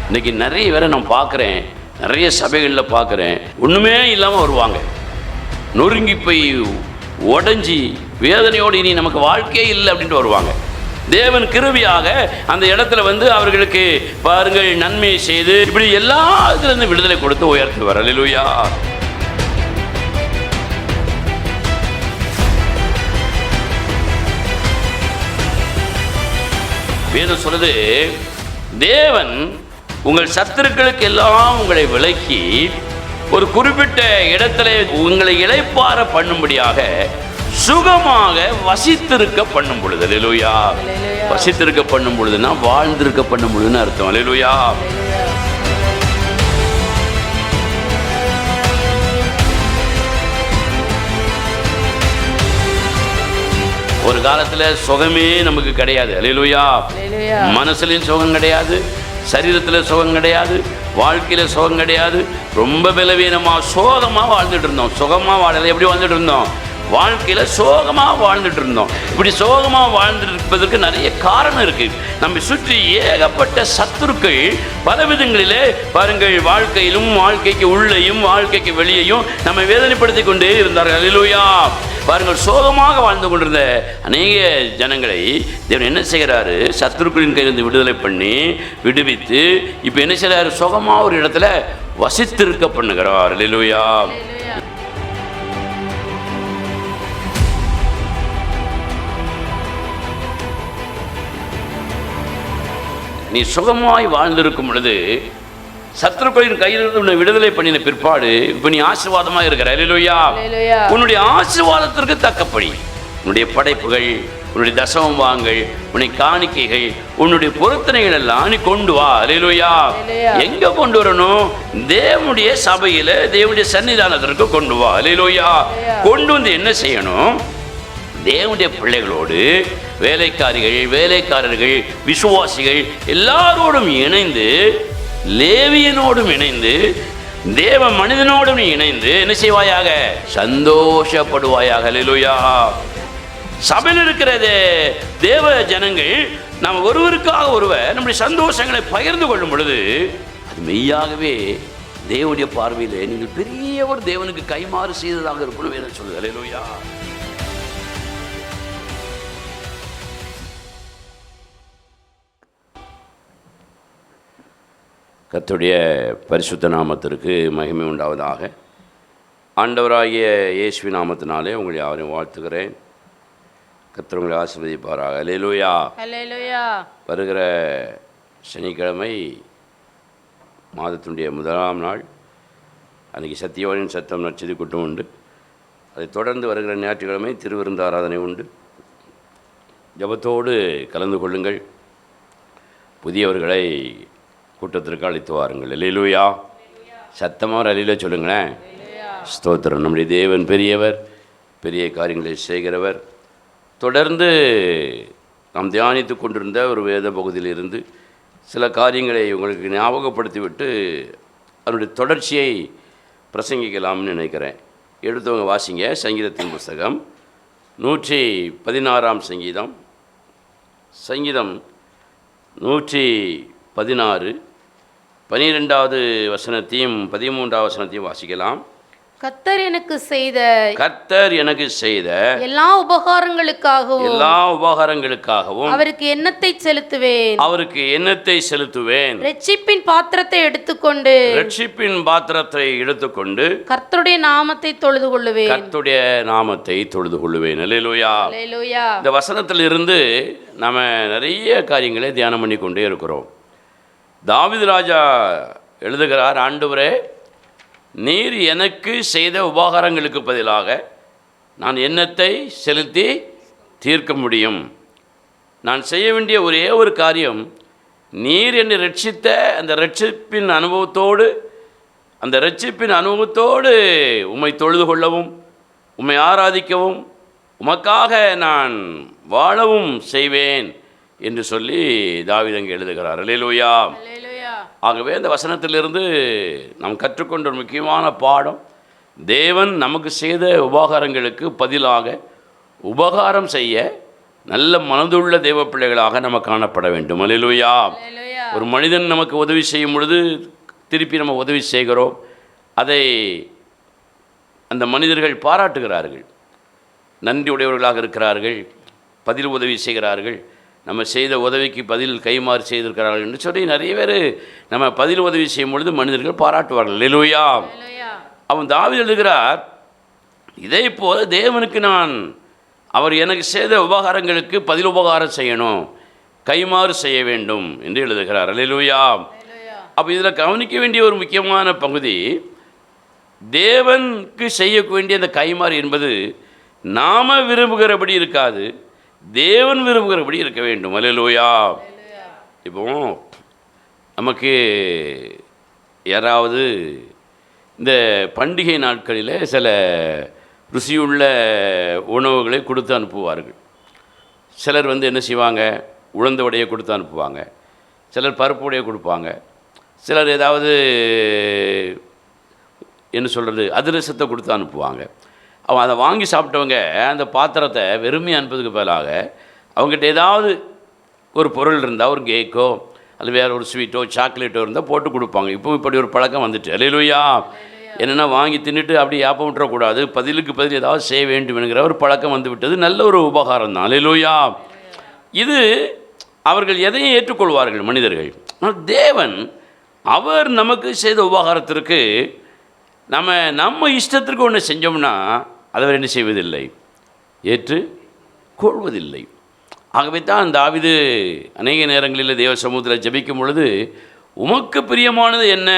இன்றைக்கி நிறைய பேரை நான் பார்க்குறேன், நிறைய சபைகளில் பார்க்குறேன், ஒன்றுமே இல்லாமல் வருவாங்க. நொறுங்கி போய் உடஞ்சி வேதனையோடு இனி நமக்கு வாழ்க்கையே இல்லை அப்படின்ட்டு வருவாங்க. தேவன் கிருபையாக அந்த இடத்துல அவர்களுக்கு பாருங்கள் நன்மை செய்து இப்படி எல்லா இதுலேருந்து விடுதலை கொடுத்து உயர்த்துவார். அல்லேலூயா. வேதம் சொல்லுது, தேவன் உங்கள் சத்துருக்களுக்கு எல்லாம் உங்களை விலக்கி ஒரு குறிப்பிட்ட இடத்துல உங்களை இளைப்பாற பண்ணும்படியாக சுகமாக வசித்திருக்க பண்ணும் பொழுது. அல்லேலூயா. வசித்திருக்க பண்ணும் பொழுதுன்னா வாழ்ந்திருக்க பண்ணும் பொழுதுன்னு அர்த்தம். அல்லேலூயா. ஒரு காலத்துல சுகமே நமக்கு கிடையாது. அல்லேலூயா. மனசுலயும் சுகம் கிடையாது, சரீரத்துல சுகம் கிடையாது, வாழ்க்கையில சுகம் கிடையாது. ரொம்ப பலவீனமா சோகமா வாழ்ந்துட்டு இருந்தோம். சுகமா வாழல, எப்படி வாழ்ந்துட்டு இருந்தோம்? வாழ்க்கையில சோகமாக வாழ்ந்துட்டு இருந்தோம். இப்படி சோகமாக வாழ்ந்துட்டு இருப்பதற்கு நிறைய காரணம் இருக்கு. நம்ம சுற்றி ஏகப்பட்ட சத்துருக்கள் பல விதங்களிலே பாருங்கள், வாழ்க்கையிலும் வாழ்க்கைக்கு உள்ளேயும் வாழ்க்கைக்கு வெளியேயும் நம்ம வேதனைப்படுத்தி கொண்டே இருந்தார்கள். அல்லேலூயா. பாருங்கள், சோகமாக வாழ்ந்து கொண்டிருந்த அநேக ஜனங்களை தேவன் என்ன செய்கிறாரு? சத்துருக்களின் கையிலிருந்து விடுதலை பண்ணி விடுவித்து இப்போ என்ன செய்கிறாரு? சோகமாக ஒரு இடத்துல வசித்திருக்க பண்ணுகிறார். அல்லேலூயா. நீ சுகமாய் வாழ்ந்திருக்கும் பொழுது சத்துருக்களின் கையிலிருந்து உன்னை விடுதலை பண்ணின பிற்பாடு இப்ப நீ ஆசீர்வாதமாக இருக்கிற. அல்லேலூயா. உன்னுடைய ஆசீர்வாதத்திற்கு தக்கப்படி உன்னுடைய படைப்புகள், உன்னுடைய தசமபாகங்கள், உன்னுடைய காணிக்கைகள், உன்னுடைய பொருத்தனைகள் எல்லாம் நீ கொண்டு வா. அல்லேலூயா. எங்க கொண்டு வரணும்? தேவனுடைய சபையில, தேவனுடைய சன்னிதானத்திற்கு கொண்டு வா. அல்லேலூயா. கொண்டு வந்து என்ன செய்யணும்? தேவனுடைய பிள்ளைகளோடு, வேலைக்காரிகள், வேலைக்காரர்கள், விசுவாசிகள் எல்லாரோடும் இணைந்து, லேவியனோடும் இணைந்து, தேவ மனிதனோடும் இணைந்து என்ன செய்வாயாக? சந்தோஷப்படுவாயாக. அல்லேலூயா. சபையில் இருக்கிற தேவ ஜனங்கள் நாம் ஒருவருக்காக ஒருவர் நம்முடைய சந்தோஷங்களை பகிர்ந்து கொள்ளும் பொழுது அது மெய்யாகவே தேவனுடைய பார்வையில் நீங்கள் பெரிய ஒரு தேவனுக்கு கைமாறு செய்ததாக இருக்கணும் வேதம் சொல்லுது. அல்லேலூயா. கர்த்தருடைய பரிசுத்த நாமத்திற்கு மகிமை உண்டாவதாக. ஆண்டவராகிய இயேசுவின் நாமத்தினாலே உங்களை யாரையும் வாழ்த்துகிறேன். கர்த்தர் உங்களை ஆசீர்வதிப்பாராக. அல்லேலூயா. அல்லேலூயா. வருகிற சனிக்கிழமை மாதத்தினுடைய முதலாம் நாள், அன்றைக்கி சத்தியவானின் சத்தம் நற்செய்தி கூட்டம் உண்டு. அதைத் தொடர்ந்து வருகிற ஞாயிற்றுக்கிழமை திருவிருந்து ஆராதனை உண்டு. ஜெபத்தோடு கலந்து கொள்ளுங்கள். புதியவர்களை கூட்டத்திற்கு அழைத்து வாருங்கள். அல்லேலூயா. சத்தமாக அல்லேலூயா சொல்லுங்களேன். ஸ்தோத்திரம். நம்முடைய தேவன் பெரியவர், பெரிய காரியங்களை செய்கிறவர். தொடர்ந்து நாம் தியானித்து கொண்டிருந்த ஒரு வேத பகுதியிலிருந்து சில காரியங்களை உங்களுக்கு ஞாபகப்படுத்திவிட்டு அதனுடைய தொடர்ச்சியை பிரசங்கிக்கலாம்னு நினைக்கிறேன். எடுத்தவங்க வாசிங்க. சங்கீதத்தின் புஸ்தகம் 116 சங்கீதம், சங்கீதம் 116 12வது வசனத்தையும் 13வது வசனத்தையும் வாசிக்கலாம். கர்த்தர் எனக்கு செய்த எல்லா உபகாரங்களுக்காகவும் அவருக்கு எண்ணத்தை செலுத்துவேன். ரட்சிப்பின் பாத்திரத்தை எடுத்துக்கொண்டு கர்த்தருடைய நாமத்தை தொழுது கொள்ளுவேன். அல்லேலூயா. இந்த வசனத்திலிருந்து நாம நிறைய காரியங்களை தியானம் பண்ணி கொண்டே இருக்கிறோம். தாவீது ராஜா எழுதுகிறார், ஆண்டவரே, நீர் எனக்கு செய்த உபகாரங்களுக்கு பதிலாக நான் எண்ணத்தை செலுத்தி தீர்க்க முடியும். நான் செய்ய வேண்டிய ஒரே ஒரு காரியம், நீர் என்னை ரட்சித்த அந்த ரட்சிப்பின் அனுபவத்தோடு உம்மை தொழுது கொள்ளவும், உம்மை ஆராதிக்கவும், உமக்காக நான் வாழவும் செய்வேன் என்று சொல்லி தாவீது அங்கே எழுதுகிறார். அல்லேலூயா. ஆகவே இந்த வசனத்திலிருந்து நாம் கற்றுக்கொண்ட ஒரு முக்கியமான பாடம், தேவன் நமக்கு செய்த உபகாரங்களுக்கு பதிலாக உபகாரம் செய்ய நல்ல மனதுள்ள தேவ பிள்ளைகளாக நம்ம காணப்பட வேண்டும். அல்லேலூயா. ஒரு மனிதன் நமக்கு உதவி செய்யும் பொழுது திருப்பி நம்ம உதவி செய்கிறோம், அதை அந்த மனிதர்கள் பாராட்டுகிறார்கள், நன்றி உடையவர்களாக இருக்கிறார்கள், பதில் உதவி செய்கிறார்கள், நம்ம செய்த உதவிக்கு பதில் கைமாறு செய்திருக்கிறார்கள் என்று சொல்லி நிறைய பேர் நம்ம பதில் உதவி செய்யும் பொழுது மனிதர்கள் பாராட்டுவார்கள். அல்லேலூயா. அவன் தாவீது எழுதுகிறார், இதே போல தேவனுக்கு நான் அவர் எனக்கு செய்த உபகாரங்களுக்கு பதில் உபகாரம் செய்யணும், கைமாறு செய்ய வேண்டும் என்று எழுதுகிறார். அல்லேலூயா. அப்போ இதில் கவனிக்க வேண்டிய ஒரு முக்கியமான பகுதி, தேவனுக்கு செய்ய வேண்டிய அந்த கைமாறு என்பது நாம் விரும்புகிறபடி இருக்காது, தேவன் விரும்புகிறபடி இருக்க வேண்டும். அல்லேலூயா. இப்போ நமக்கு யாராவது இந்த பண்டிகை நாட்களில் சில ருசியுள்ள உணவுகளை கொடுத்து அனுப்புவார்கள். சிலர் என்ன செய்வாங்க, உளுந்த வடையை கொடுத்து அனுப்புவாங்க, சிலர் பருப்பு வடையை கொடுப்பாங்க, சிலர் ஏதாவது என்ன சொல்கிறது அதிரசத்தை கொடுத்து அனுப்புவாங்க. அவன் அதை வாங்கி சாப்பிட்டவங்க அந்த பாத்திரத்தை வெறுமையாக அனுப்புறதுக்கு பதிலாக அவங்ககிட்ட ஏதாவது ஒரு பொருள் இருந்தால், ஒரு கேக்கோ அல்லது வேறு ஒரு ஸ்வீட்டோ சாக்லேட்டோ இருந்தால் போட்டு கொடுப்பாங்க. இப்போ இப்படி ஒரு பழக்கம் வந்துட்டு. அல்லேலூயா. என்னென்னா வாங்கி தின்னுட்டு அப்படி ஏப்பம் விட்டுறக்கூடாது, பதிலுக்கு பதில் ஏதாவது செய்ய வேண்டும் என்கிற ஒரு பழக்கம் வந்து விட்டது. நல்ல ஒரு உபகாரம் தான். அல்லேலூயா. இது அவர்கள் எதையும் ஏற்றுக்கொள்வார்கள் மனிதர்கள். ஆனால் தேவன் அவர் நமக்கு செய்த உபகாரத்திற்கு நம்ம இஷ்டத்திற்கு ஒன்று செஞ்சோம்னா அதை அவர் என்ன செய்வதில்லை, ஏற்றுக்கொள்வதில்லை. ஆகவே தான் தாவீது அநேக நேரங்களில் தேவ சமூகத்தில் ஜெபிக்கும் பொழுது, உமக்கு பிரியமானது என்ன,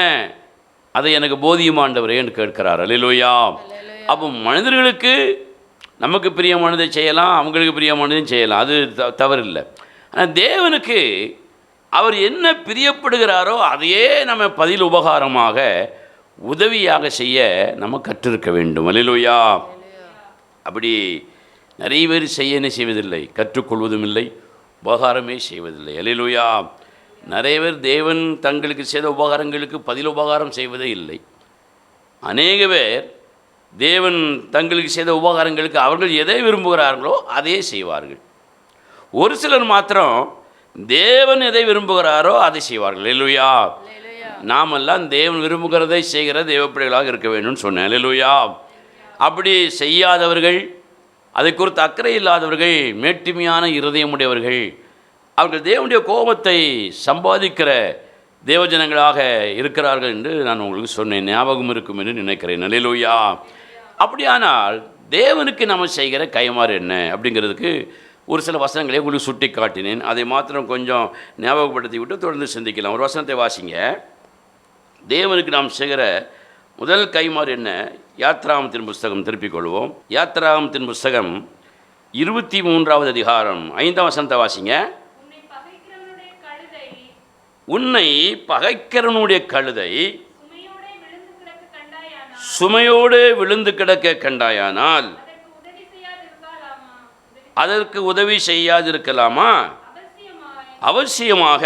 அதை எனக்கு போதியுமாண்டவரே என்று கேட்கிறார். அல்லேலூயா. அப்போ மனிதர்களுக்கு நமக்கு பிரியமானதை செய்யலாம், அவங்களுக்கு பிரியமானதையும் செய்யலாம், அது தவறில்லை. ஆனால் தேவனுக்கு அவர் என்ன பிரியப்படுகிறாரோ அதையே நம்ம பதில் உபகாரமாக உதவியாக செய்ய நம்ம கற்றிருக்க வேண்டும். அல்லேலூயா. அப்படி நிறைய பேர் என்ன செய்வதில்லை, கற்றுக்கொள்வதும் இல்லை, உபகாரமே செய்வதில்லை. அல்லேலூயா. நிறைய பேர் தேவன் தங்களுக்கு செய்த உபகாரங்களுக்கு பதில் உபகாரம் செய்வதே இல்லை. அநேக பேர் தேவன் தங்களுக்கு செய்த உபகாரங்களுக்கு அவர்கள் எதை விரும்புகிறார்களோ அதையே செய்வார்கள். ஒரு சிலர் மாத்திரம் தேவன் எதை விரும்புகிறாரோ அதை செய்வார்கள். அல்லேலூயா. நாமெல்லாம் தேவன் விரும்புகிறதை செய்கிற தேவப்பிள்ளைகளாக இருக்க வேண்டும்னு சொன்னேன். அல்லேலூயா. அப்படி செய்யாதவர்கள், அதை குறித்து அக்கறை இல்லாதவர்கள், மேட்டுமையான இருதயமுடையவர்கள், அவர்கள் தேவனுடைய கோபத்தை சம்பாதிக்கிற தேவஜனங்களாக இருக்கிறார்கள் என்று நான் உங்களுக்கு சொன்னேன். ஞாபகம் இருக்கும் என்று நினைக்கிறேன். அல்லேலூயா. அப்படியானால் தேவனுக்கு நம்ம செய்கிற கைமாறு என்ன அப்படிங்கிறதுக்கு ஒரு சில வசனங்களை உங்களுக்கு சுட்டி காட்டினேன். அதை மாத்திரம் கொஞ்சம் ஞாபகப்படுத்தி விட்டு தொடர்ந்து சிந்திக்கலாம். ஒரு வசனத்தை வாசிங்க. தேவனுக்கு நாம் செய்கிற முதல் கைமாறு என்ன? யாத்ராகமத்தின் புஸ்தகம் திருப்பிக் கொள்வோம். யாத்ராகமத்தின் புஸ்தகம் 23வது அதிகாரம் 5ஆம் வசனத்தை வாசிங்க. உன்னை பகைக்கிறவனுடைய கழுதை சுமையோடு விழுந்து கிடக்க கண்டாயானால் அதற்கு உதவி செய்யாதிருக்கலாமா? அவசியமாக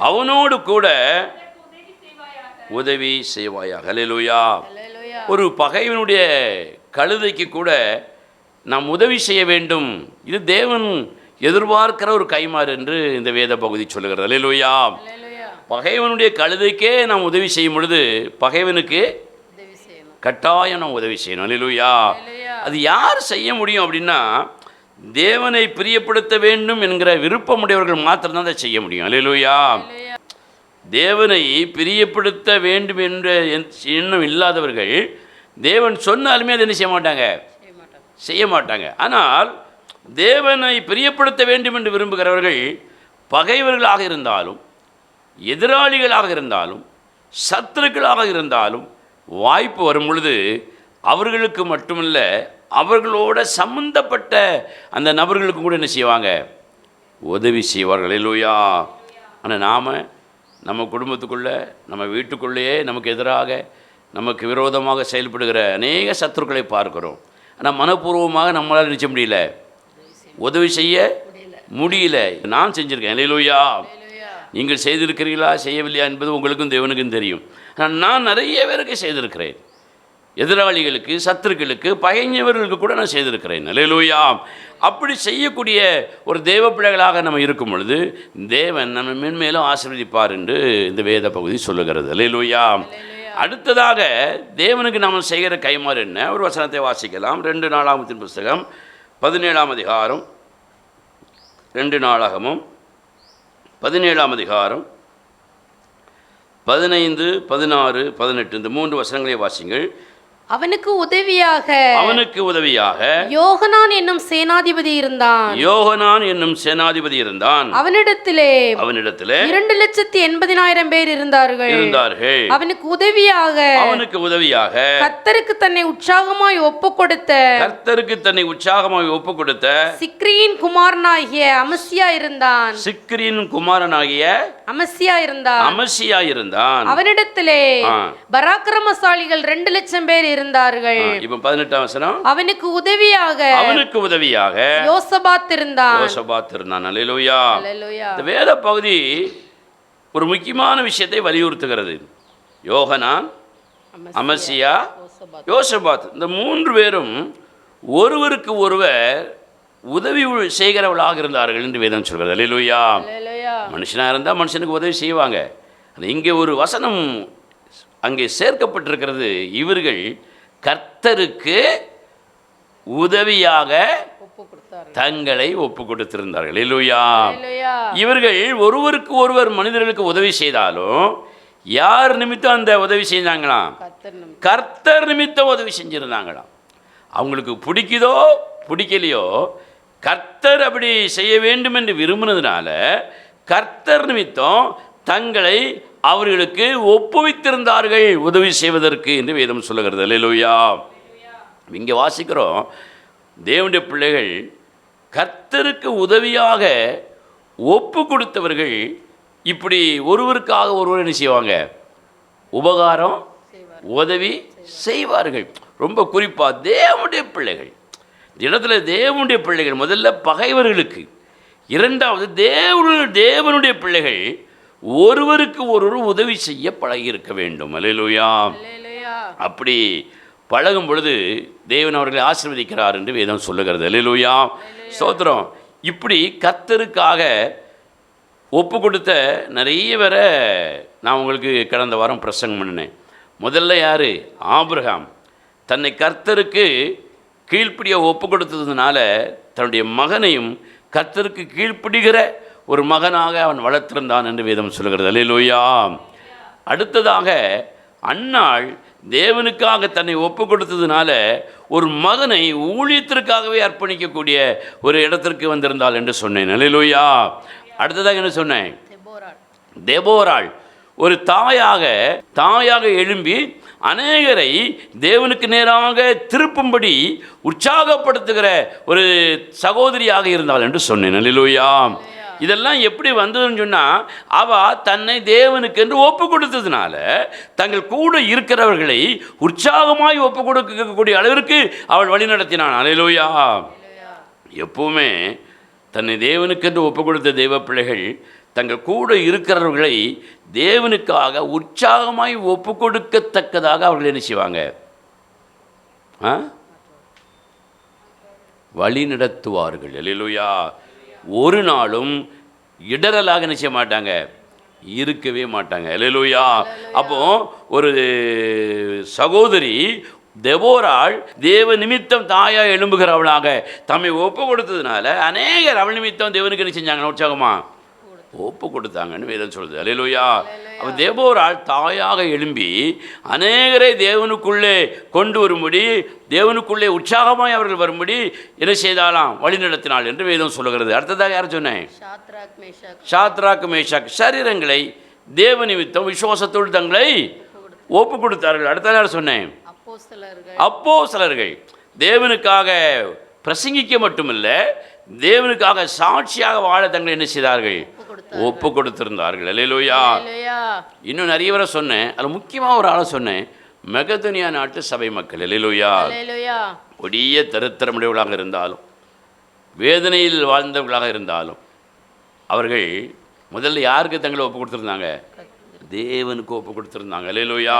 அவனோடு கூட உதவி செய்வாயாக. அல்லேலூயா. ஒரு பகைவனுடைய கழுதைக்கு கூட நாம் உதவி செய்ய வேண்டும். இது தேவன் எதிர்பார்க்கிற ஒரு கைமாறு என்று இந்த வேத பகுதி சொல்லுகிறது. அல்லேலூயா. பகைவனுடைய கழுதைக்கே நாம் உதவி செய்யும் பொழுது பகைவனுக்கு கட்டாயம் நாம் உதவி செய்யணும். அல்லேலூயா. அது யார் செய்ய முடியும் அப்படின்னா, தேவனை பிரியப்படுத்த வேண்டும் என்கிற விருப்பமுடையவர்கள் மாத்திரம்தான் அதை செய்ய முடியும். அல்லேலூயா. தேவனை பிரியப்படுத்த வேண்டும் என்ற எண்ணம் இல்லாதவர்கள் தேவன் சொன்னாலுமே அதை என்ன செய்ய மாட்டாங்க. ஆனால் தேவனை பிரியப்படுத்த வேண்டும் என்று விரும்புகிறவர்கள் பகைவர்களாக இருந்தாலும், எதிராளிகளாக இருந்தாலும், சத்துருக்களாக இருந்தாலும் வாய்ப்பு வரும் பொழுது அவர்களுக்கு மட்டுமல்ல, அவர்களோட சம்பந்தப்பட்ட அந்த நபர்களுக்கும் கூட என்ன செய்வாங்க? உதவி செய்வார்கள். அல்லேலூயா. ஆனால் நாம் நம்ம குடும்பத்துக்குள்ளே, நம்ம வீட்டுக்குள்ளேயே நமக்கு எதிராக, நமக்கு விரோதமாக செயல்படுகிற அநேக சத்துருக்களை பார்க்கிறோம். ஆனால் மனப்பூர்வமாக நம்மளால் நிச்சய முடியல, உதவி செய்ய முடியல. நான் செஞ்சுருக்கேன். அல்லேலூயா. நீங்கள் செய்திருக்கிறீர்களா செய்யவில்லையா என்பது உங்களுக்கும் தேவனுக்கும் தெரியும். ஆனால் நான் நிறைய பேருக்கு செய்திருக்கிறேன். எதிராளிகளுக்கு, சத்துருக்களுக்கு, பகைஞர்களுக்கு கூட நான் செய்திருக்கிறேன். அல்லேலூயா. அப்படி செய்யக்கூடிய ஒரு தேவ பிள்ளைகளாக நம்ம இருக்கும் பொழுது தேவன் நம்ம மென்மேலும் ஆசீர்வதிப்பார் என்று இந்த வேத பகுதி சொல்லுகிறது. அல்லேலூயா. அடுத்ததாக தேவனுக்கு நாம் செய்கிற கைமாறு என்ன? ஒரு வசனத்தை வாசிக்கலாம். 2 நாளாகமத்தின் புஸ்தகம் 17ஆம் அதிகாரம், 2 நாளாகமும் 17ஆம் அதிகாரம் 15, 16, 18 இந்த 3 வசனங்களை வாசிங்கள். அவனுக்கு உதவியாக யோகனான் என்னும் சேனாதிபதி இருந்தான். அவனிடத்திலே 2,80,000 பேர் இருந்தார்கள். அவனுக்கு உதவியாக கர்த்தருக்கு தன்னை உற்சாகமாய் ஒப்பு கொடுத்த சிக்ரியின் குமாரனாகிய அமசியா இருந்தான். அவனிடத்திலே பராக்கிரமசாலிகள் 2,00,000 பேர் இருந்தார்கள். இப்ப 18ஆம் வசனம். அவனுக்கு உதவியாக யோசபாத் இருந்தான். அல்லேலூயா. இந்த வேத பகுதி ஒரு முக்கியமான விஷயத்தை வலியுறுத்துகிறது. யோகனான், அமசியா, யோசபாத் இந்த 3 பேரும் ஒருவருக்கு ஒருவர் உதவி செய்கிறவர்களாக இருந்தார்கள் என்று வேதம் சொல்கிறது. அல்லேலூயா. மனுஷனாக இருந்தால் மனுஷனுக்கு உதவி செய்வாங்க. இங்கே ஒரு வசனம் அங்கே சேர்க்கப்பட்டிருக்கிறது. இவர்கள் கர்த்தருக்கு உதவியாக தங்களை ஒப்பு கொடுத்திருந்தார்கள். அல்லேலூயா. இவர்கள் ஒருவருக்கு ஒருவர் மனிதர்களுக்கு உதவி செய்தாலும் யார் நிமித்தம் அந்த உதவி செஞ்சாங்களாம்? கர்த்தர் நிமித்தம் உதவி செஞ்சிருந்தாங்களாம். அவங்களுக்கு பிடிக்குதோ பிடிக்கலையோ கர்த்தர் அப்படி செய்ய வேண்டும் என்று விரும்பினதுனால கர்த்தர் நிமித்தம் தங்களை அவர்களுக்கு ஒப்புவித்திருந்தார்கள் உதவி செய்வதற்கு என்று வேதம் சொல்லுகிறது. அல்லேலூயா. இங்கே வாசிக்கிறோம், தேவனுடைய பிள்ளைகள் கர்த்தருக்கு உதவியாக ஒப்பு கொடுத்தவர்கள் இப்படி ஒருவருக்காக ஒருவர் என்ன செய்வாங்க? உபகாரம், உதவி செய்வார்கள். ரொம்ப குறிப்பாக தேவனுடைய பிள்ளைகள், இந்த இடத்துல தேவனுடைய பிள்ளைகள் முதல்ல பகைவர்களுக்கு, இரண்டாவது தேவனுடைய பிள்ளைகள் ஒருவருக்கு ஒருவர் உதவி செய்ய பழகி இருக்க வேண்டும். அல்லேலூயா. அப்படி பழகும் பொழுது தேவன் அவர்களை ஆசீர்வதிக்கிறார் என்று வேதம் சொல்லுகிறது. அல்லேலூயா. ஸ்தோத்திரம். இப்படி கர்த்தருக்காக ஒப்பு கொடுத்த நிறைய பேரை நான் உங்களுக்கு கடந்த வாரம் பிரசங்கம் பண்ணினேன். முதல்ல யார்? ஆபிரகாம். தன்னை கர்த்தருக்கு கீழ்ப்படிய ஒப்பு கொடுத்ததுனால தன்னுடைய மகனையும் கர்த்தருக்கு கீழ்ப்படுகிற ஒரு மகனாக அவன் வளர்த்திருந்தான் என்று வேதம் சொல்கிறது. அல்லேலூயா. அடுத்ததாக அன்னாள் தேவனுக்காக தன்னை ஒப்பு கொடுத்ததுனால ஒரு மகனை ஊழியத்திற்காகவே அர்ப்பணிக்கக்கூடிய ஒரு இடத்திற்கு வந்திருந்தாள் என்று சொன்னேன். அல்லேலூயா. அடுத்ததாக என்ன சொன்னேன்? தெபோராள் ஒரு தாயாக எழும்பி அநேகரை தேவனுக்கு நேராக திருப்பும்படி உற்சாகப்படுத்துகிற ஒரு சகோதரியாக இருந்தாள் என்று சொன்னேன். அல்லேலூயா. இதெல்லாம் எப்படி வந்ததுன்னு சொன்னால், அவள் தன்னை தேவனுக்கு என்று ஒப்பு கொடுத்ததுனால தங்கள் கூட இருக்கிறவர்களை உற்சாகமாய் ஒப்பு கொடுக்கக்கூடிய அளவிற்கு அவள் வழி நடத்தினான். அல்லேலூயா. எப்பவுமே தன்னை தேவனுக்கென்று ஒப்பு கொடுத்த தெய்வ பிள்ளைகள் தங்கள் கூட இருக்கிறவர்களை தேவனுக்காக உற்சாகமாய் ஒப்பு கொடுக்கத்தக்கதாக அவர்கள் என்ன செய்வாங்க? வழி நடத்துவார்கள். அல்லேலூயா. ஒரு நாளும் இடரலாக என்ன செய்ய மாட்டாங்க? இருக்கவே மாட்டாங்க. அல்லேலூயா. அப்போ ஒரு சகோதரி தெபோராள் தேவ நிமித்தம் தாயா எழும்புகிறவளாக தம்மை ஒப்பு கொடுத்ததுனால அநேகர் அவள் நிமித்தம் தேவனுக்கு என்ன செஞ்சாங்க? உற்சாகமா ஒப்பு கொடுத்தாங்கன்னு வேதம் சொல்லுது. அல்லேலூயா. அப்போ தெபோராள் தாயாக எழும்பி அநேகரை தேவனுக்குள்ளே கொண்டு வரும்படி, தேவனுக்குள்ளே உற்சாகமாய் அவர்கள் வரும்படி என்ன செய்தாலாம்? வழி நடத்தினாள் என்று வேதம் சொல்லுகிறது. அடுத்ததாக யார் சொன்னேன்? சாத்ராக் மேஷாக் சரீரங்களை தேவ நிமித்தம் விசுவாசத்தோடு தங்களை ஒப்பு கொடுத்தார்கள். அடுத்ததாக யார் சொன்னேன்? அப்போஸ்தலர்கள் தேவனுக்காக பிரசங்கிக்க மட்டுமில்ல, தேவனுக்காக சாட்சியாக வாழ தங்களை என்ன செய்தார்கள்? ஒப்பு கொடுத்திருந்தார்கள். அல்லேலூயா. இன்னும் நிறைய பேரை சொன்னேன். அதில் முக்கியமாக ஒரு ஆளை சொன்னேன், மெகதோனியா நாட்டு சபை மக்கள். அல்லேலூயா. கொடிய தரித்திரமுடையவர்களாக இருந்தாலும் வேதனையில் வாழ்ந்தவர்களாக இருந்தாலும் அவர்கள் முதல்ல யாருக்கு தங்களை ஒப்பு கொடுத்துருந்தாங்க? தேவனுக்கு ஒப்பு கொடுத்துருந்தாங்க. அல்லேலூயா.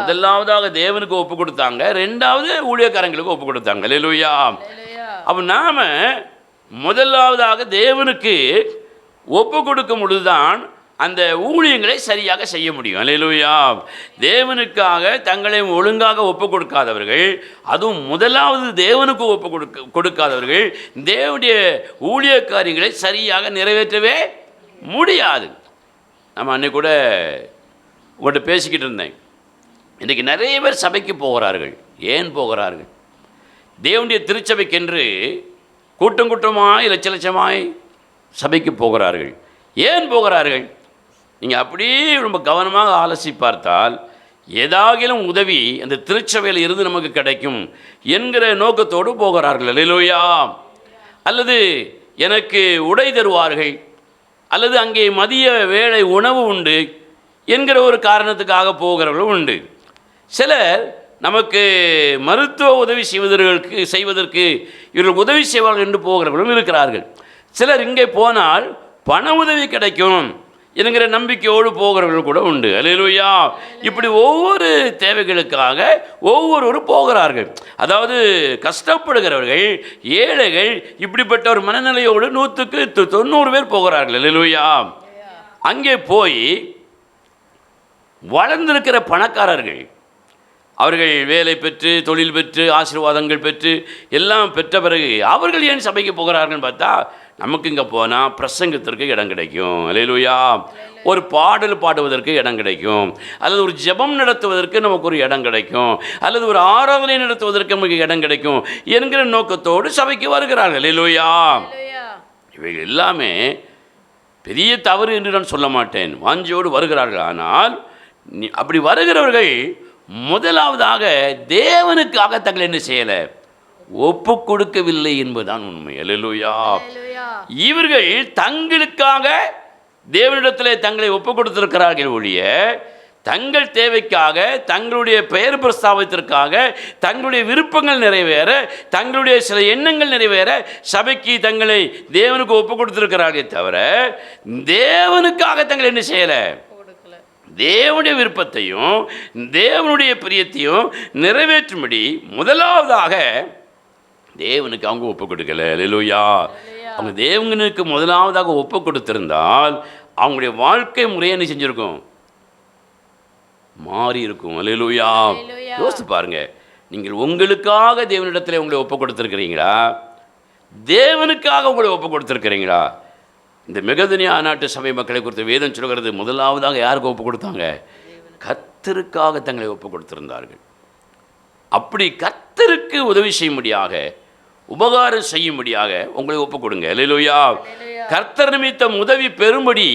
முதலாவதாக தேவனுக்கு ஒப்பு கொடுத்தாங்க, ரெண்டாவது ஊழியக்காரங்களுக்கு ஒப்பு கொடுத்தாங்க. அல்லேலூயா. அப்போ நாம் முதலாவதாக தேவனுக்கு ஒப்பு கொடுக்கும் பொழுதுதான் அந்த ஊழியங்களை சரியாக செய்ய முடியும். அல்லேலூயா. தேவனுக்காக தங்களை ஒழுங்காக ஒப்பு கொடுக்காதவர்கள், அதுவும் முதலாவது தேவனுக்கு ஒப்பு கொடுக்காதவர்கள் தேவனுடைய ஊழிய காரியங்களை சரியாக நிறைவேற்றவே முடியாது. நம்ம அன்னைக்கு கூட உங்கள்கிட்ட பேசிக்கிட்டு இருந்தேன். இன்றைக்கி நிறைய பேர் சபைக்கு போகிறார்கள். ஏன் போகிறார்கள்? தேவனுடைய திருச்சபைக்கென்று கூட்டம் கூட்டமாய் லட்ச லட்சமாய் சபைக்கு போகிறார்கள். ஏன் போகிறார்கள்? நீங்கள் அப்படியே ரொம்ப கவனமாக ஆலோசி பார்த்தால் ஏதாகிலும் உதவி அந்த திருச்சபையில் இருந்து நமக்கு கிடைக்கும் என்கிற நோக்கத்தோடு போகிறார்கள். அல்லேலூயா. அல்லது எனக்கு உடை தருவார்கள், அல்லது அங்கே மதிய வேளை உணவு உண்டு என்கிற ஒரு காரணத்துக்காக போகிறவர்களும் உண்டு. சிலர் நமக்கு மருத்துவ உதவி செய்வதற்கு இவர்கள் உதவி செய்வார்கள் என்று போகிறவர்களும் இருக்கிறார்கள். சிலர் இங்கே போனால் பண உதவி கிடைக்கும் என்கிற நம்பிக்கையோடு போகிறவர்கள் கூட உண்டு. அல்லேலூயா. இப்படி ஒவ்வொரு தேவைகளுக்காக ஒவ்வொருவரும் போகிறார்கள். அதாவது கஷ்டப்படுகிறவர்கள், ஏழைகள், இப்படிப்பட்ட ஒரு மனநிலையோடு 100க்கு 90 பேர் போகிறார்கள். அல்லேலூயா. அங்கே போய் வளர்ந்திருக்கிற பணக்காரர்கள், அவர்கள் வேலை பெற்று தொழில் பெற்று ஆசீர்வாதங்கள் பெற்று எல்லாம் பெற்ற பிறகு அவர்கள் ஏன் சபைக்கு போகிறார்கள் பார்த்தா, நமக்கு இங்கே போனால் பிரசங்கத்திற்கு இடம் கிடைக்கும். அல்லேலூயா. ஒரு பாடல் பாடுவதற்கு இடம் கிடைக்கும், அல்லது ஒரு ஜெபம் நடத்துவதற்கு நமக்கு ஒரு இடம் கிடைக்கும், அல்லது ஒரு ஆராதனை நடத்துவதற்கு நமக்கு இடம் கிடைக்கும் என்கிற நோக்கத்தோடு சபைக்கு வருகிறார்கள். அல்லேலூயா. இவைகள் எல்லாமே பெரிய தவறு என்று நான் சொல்ல மாட்டேன், வாஞ்சியோடு வருகிறார்கள். ஆனால் அப்படி வருகிறவர்கள் முதலாவதாக தேவனுக்காக தங்களை என்ன செய்யலை, ஒப்பு கொடுக்கவில்லை என்பதுதான் உண்மை. அல்லேலூயா. இவர்கள் தங்களுக்காக தேவனிடத்தில் தங்களை ஒப்பு கொடுத்திருக்கிறார்கள் ஒழிய தங்கள் தேவைக்காக, தங்களுடைய பெயர் பிரஸ்தாபத்திற்காக, தங்களுடைய விருப்பங்கள் நிறைவேற, தங்களுடைய சில எண்ணங்கள் நிறைவேற சபைக்கு தங்களை தேவனுக்கு ஒப்பு கொடுத்திருக்கிறார்களே தவிர தேவனுக்காக தங்களை என்ன செய்யலை, தேவனுடைய விருப்பத்தையும் தேவனுடைய பிரியத்தையும் நிறைவேற்றும்படி முதலாவதாக தேவனுக்கு அவங்க ஒப்பு கொடுக்கல. அல்லேலூயா. அவங்க தேவனுக்கு முதலாவதாக ஒப்பு கொடுத்திருந்தால் அவங்களுடைய வாழ்க்கை முறையை என்ன செஞ்சுருக்கும், மாறி இருக்கும். அல்லேலூயா. யோசித்து பாருங்க, நீங்கள் உங்களுக்காக தேவனிடத்தில் உங்களை ஒப்பு கொடுத்துருக்கிறீங்களா, தேவனுக்காக உங்களை ஒப்பு கொடுத்துருக்கிறீங்களா? இந்த மெகதனியா நாட்டு சபை மக்களை குறித்து வேதம் சொல்கிறது, முதலாவதாக யாருக்கு ஒப்பு கொடுத்தாங்க, கர்த்தருக்காக தங்களை ஒப்பு கொடுத்திருந்தார்கள். அப்படி கர்த்தருக்கு உதவி செய்யும்படியாக, உபகாரம் செய்யும்படியாக உங்களை ஒப்பு கொடுங்க. அல்லேலூயா. கர்த்தர் நிமித்தம் உதவி பெறும்படி,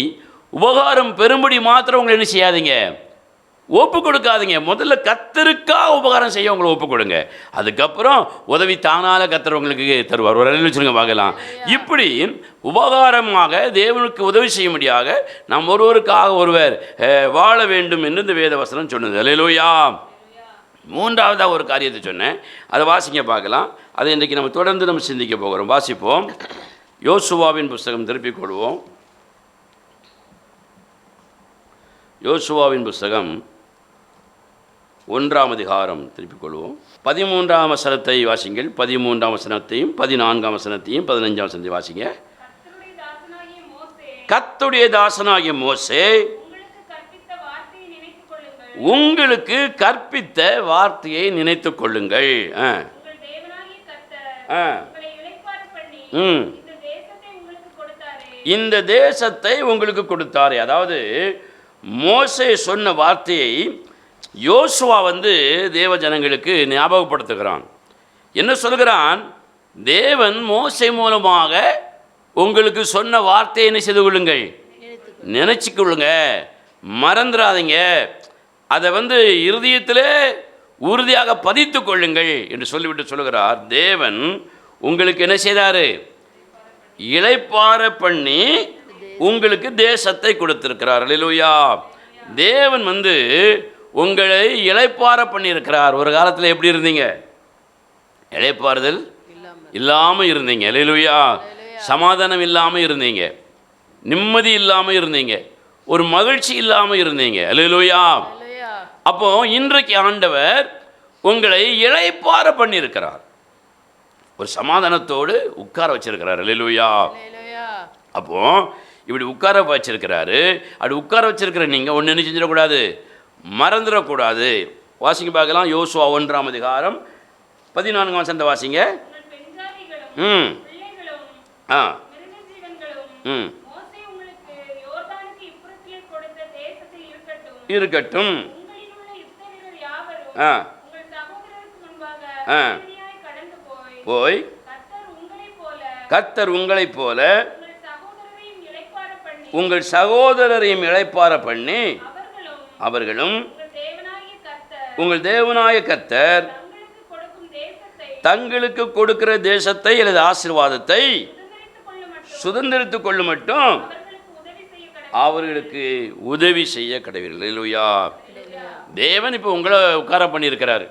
உபகாரம் பெறும்படி மாத்திரம் உங்களை என்ன செய்யாதீங்க, ஒப்பு கொடுக்காதீங்க. முதல்ல கர்த்தருக்காக உபகாரம் செய்ய உங்களை ஒப்பு கொடுங்க. அதுக்கப்புறம் உதவி தானால கர்த்தர் உங்களுக்கு தருவார். ஒரு சொல்லுங்க பார்க்கலாம். இப்படி உபகாரமாக தேவனுக்கு உதவி செய்யும்படியாக நாம் ஒருவருக்காக ஒருவர் வாழ வேண்டும் என்று இந்த வேத வசனம் சொன்னது. அல்லேலூயா. மூன்றாவதாக ஒரு காரியத்தை சொன்னேன், அதை வாசிங்க பார்க்கலாம். அதை இன்றைக்கு நம்ம தொடர்ந்து நம்ம சிந்திக்க போகிறோம். வாசிப்போம். யோசுவாவின் புஸ்தகம் திருப்பிக் கொள்வோம். யோசுவாவின் புஸ்தகம் 1ஆம் அதிகாரம் திருப்பிக் கொள்வோம். 13ஆம் வசனத்தை வாசிங்கள். 13ஆம் வசனத்தையும் 14ஆம் வசனத்தையும் 15ஆம் வசனத்தையும் வாசிங்க. கர்த்தருடைய தாசனாகிய மோசே உங்களுக்கு கற்பித்த வார்த்தையை நினைத்துக் கொள்ளுங்கள். இந்த தேசத்தை உங்களுக்கு கொடுத்தாரே. அதாவது மோசே சொன்ன வார்த்தையை யோசுவா தேவ ஜனங்களுக்கு ஞாபகப்படுத்துகிறான். என்ன சொல்கிறான்? தேவன் மோசே மூலமாக உங்களுக்கு சொன்ன வார்த்தையை என்ன செய்து கொள்ளுங்கள், நினைச்சு கொள்ளுங்க, மறந்துடாதீங்க, அதை இருதயத்தில் உறுதியாக பதித்து கொள்ளுங்கள் என்று சொல்லிவிட்டு சொல்லுகிறார். தேவன் உங்களுக்கு என்ன செய்தார்? இளைப்பாற பண்ணி உங்களுக்கு தேசத்தை கொடுத்திருக்கிறார். அல்லேலூயா. தேவன் உங்களை இளைப்பாற பண்ணியிருக்கிறார். ஒரு காலத்தில் எப்படி இருந்தீங்க? இளைப்பாறுதல் இல்லாமல் இருந்தீங்க. அல்லேலூயா. சமாதானம் இல்லாமல் இருந்தீங்க, நிம்மதி இல்லாமல் இருந்தீங்க. ஒரு மகிழ்ச்சி இல்லாமல் இருந்தீங்க. அல்லேலூயா. அப்போ இன்றைக்கு ஆண்டவர் உங்களை இளைப்பாற பண்ணியிருக்கிறார், ஒரு சமாதானத்தோடு உட்கார வச்சிருக்கிறார். அல்லேலூயா. அப்போ இப்படி உட்கார வச்சிருக்கிறாரு. அப்படி உட்கார வச்சிருக்கிற நீங்கள் ஒன்று என்ன செஞ்சிடக்கூடாது, மறந்துடக்கூடாது. வாசிங்க பார்க்கலாம். யோசுவா 1:14 வாசிங்க. இருக்கட்டும். போய் கர்த்தர் உங்களைப் போல உங்கள் சகோதரரையும் இளைப்பாற பண்ணி அவர்களும் உங்கள் தேவனாய கர்த்தர் தங்களுக்கு கொடுக்கிற தேசத்தை அல்லது ஆசீர்வாதத்தை சுதந்திரித்துக் கொள்ளும் மட்டும் அவர்களுக்கு உதவி செய்ய கடவீர்கள். அல்லேலூயா. தேவன் இப்போ உங்களை உட்கார பண்ணியிருக்கிறார்,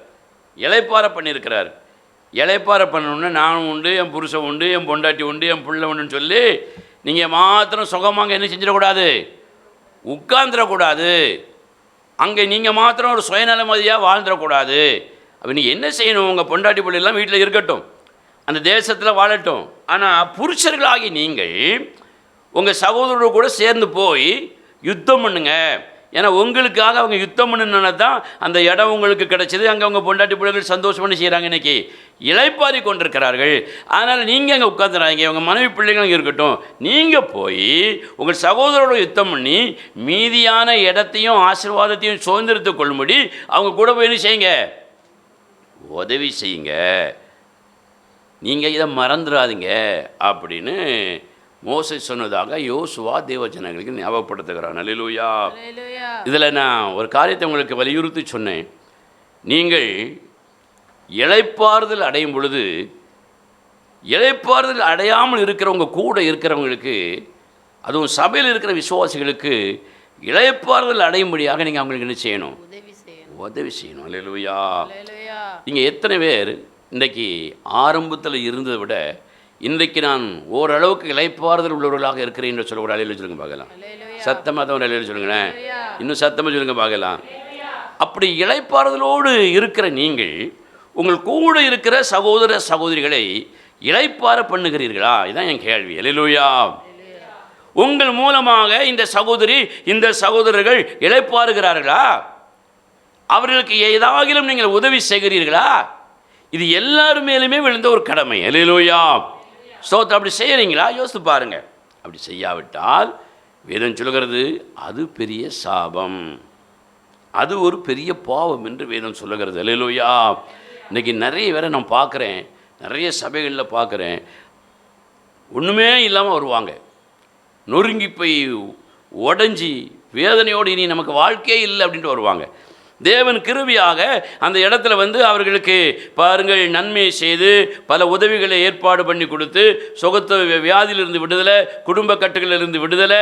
இளைப்பாற பண்ணியிருக்கிறார். இளைப்பாற பண்ணணுன்னு நானும் உண்டு, என் புருஷன் உண்டு, என் பொண்டாட்டி உண்டு, என் பிள்ளை உண்டுன்னு சொல்லி நீங்கள் மாத்திரம் சுகமாக என்ன செஞ்சிடக்கூடாது, உட்கார்ந்துடக்கூடாது. அங்கே நீங்கள் மாத்திரம் ஒரு சுயநலமதியாக வாழ்ந்துடக்கூடாது. அப்போ நீங்கள் என்ன செய்யணும், உங்கள் பொண்டாட்டி பிள்ளைலாம் வீட்டில் இருக்கட்டும், அந்த தேசத்தில் வாழட்டும். ஆனால் புருஷர்களாகி நீங்கள் உங்கள் சகோதரரோடு கூட சேர்ந்து போய் யுத்தம் பண்ணுங்க. ஏன்னா உங்களுக்காக அவங்க யுத்தம் பண்ணுனா தான் அந்த இடம் உங்களுக்கு கிடைச்சிது. அங்கே அவங்க பொண்டாட்டி பிள்ளைகள் சந்தோஷம் பண்ணி செய்கிறாங்க, இன்றைக்கி இளைப்பாரி கொண்டிருக்கிறார்கள். அதனால் நீங்கள் அங்கே உட்காந்துறாங்க, உங்கள் மனைவி பிள்ளைகளும் இருக்கட்டும். நீங்கள் போய் உங்கள் சகோதரோட யுத்தம் பண்ணி மீதியான இடத்தையும் ஆசீர்வாதத்தையும் சுதந்திரத்தை கொள்ளும்படி அவங்க கூட போய் என்ன செய்யுங்க, உதவி செய்யுங்க. நீங்கள் இதை மறந்துடாதீங்க அப்படின்னு மோசே சொன்னதாக யோசுவா தேவஜனங்களுக்கு ஞாபகப்படுத்துகிறார். அல்லேலூயா. இதில் நான் ஒரு காரியத்தை உங்களுக்கு வலியுறுத்தி சொன்னேன். நீங்கள் இளைப்பாறுதல் அடையும் பொழுது, இளைப்பாறுதல் அடையாமல் இருக்கிறவங்க கூட இருக்கிறவங்களுக்கு, அதுவும் சபையில் இருக்கிற விசுவாசிகளுக்கு இளைப்பாறுதல் அடையும்படியாக நீங்கள் அவங்களுக்கு என்ன செய்யணும், உதவி செய்யணும். அல்லேலூயா. நீங்கள் எத்தனை பேர் இன்றைக்கி ஆரம்பத்தில் இருந்ததை விட இன்றைக்கு நான் ஓரளவுக்கு இளைப்பாறுதல் உள்ளவர்களாக இருக்கிறேன் என்று சொல்லக்கூட அலையில் சொல்லுங்க பார்க்கலாம். சத்தமாக தான் அலையில் சொல்லுங்களேன், இன்னும் சத்தமாக சொல்லுங்க பார்க்கலாம். அப்படி இளைப்பாறுதலோடு இருக்கிற நீங்கள் உங்கள் கூட இருக்கிற சகோதர சகோதரிகளை இளைப்பாற பண்ணுகிறீர்களா? இதுதான் என் கேள்வி. அல்லேலூயா. உங்கள் மூலமாக இந்த சகோதரி இந்த சகோதரர்கள் இளைப்பாறுகிறார்களா? அவர்களுக்கு ஏதாகிலும் நீங்கள் உதவி செய்கிறீர்களா? இது எல்லாரும் மேலுமே விழுந்த ஒரு கடமை. அல்லேலூயா. ஸ்தோத்திரம். அப்படி செய்கிறீங்களா? யோசித்து பாருங்க. அப்படி செய்யாவிட்டால் வேதம் சொல்லுகிறது அது பெரிய சாபம், அது ஒரு பெரிய பாவம் என்று வேதம் சொல்லுகிறது. அல்லேலூயா. இன்றைக்கி நிறைய பேரை நான் பார்க்குறேன், நிறைய சபைகளில் பார்க்குறேன், ஒன்றுமே இல்லாமல் வருவாங்க, நொறுங்கி போய் உடஞ்சி வேதனையோடு இனி நமக்கு வாழ்க்கையே இல்லை அப்படின்ட்டு வருவாங்க. தேவன் கிருபையாக அந்த இடத்துல அவர்களுக்கு பாருங்கள் நன்மையை செய்து பல உதவிகளை ஏற்பாடு பண்ணி கொடுத்து சுகத்த வியாதியிலிருந்து விடுதலை, குடும்ப கட்டுகளிலிருந்து விடுதலை,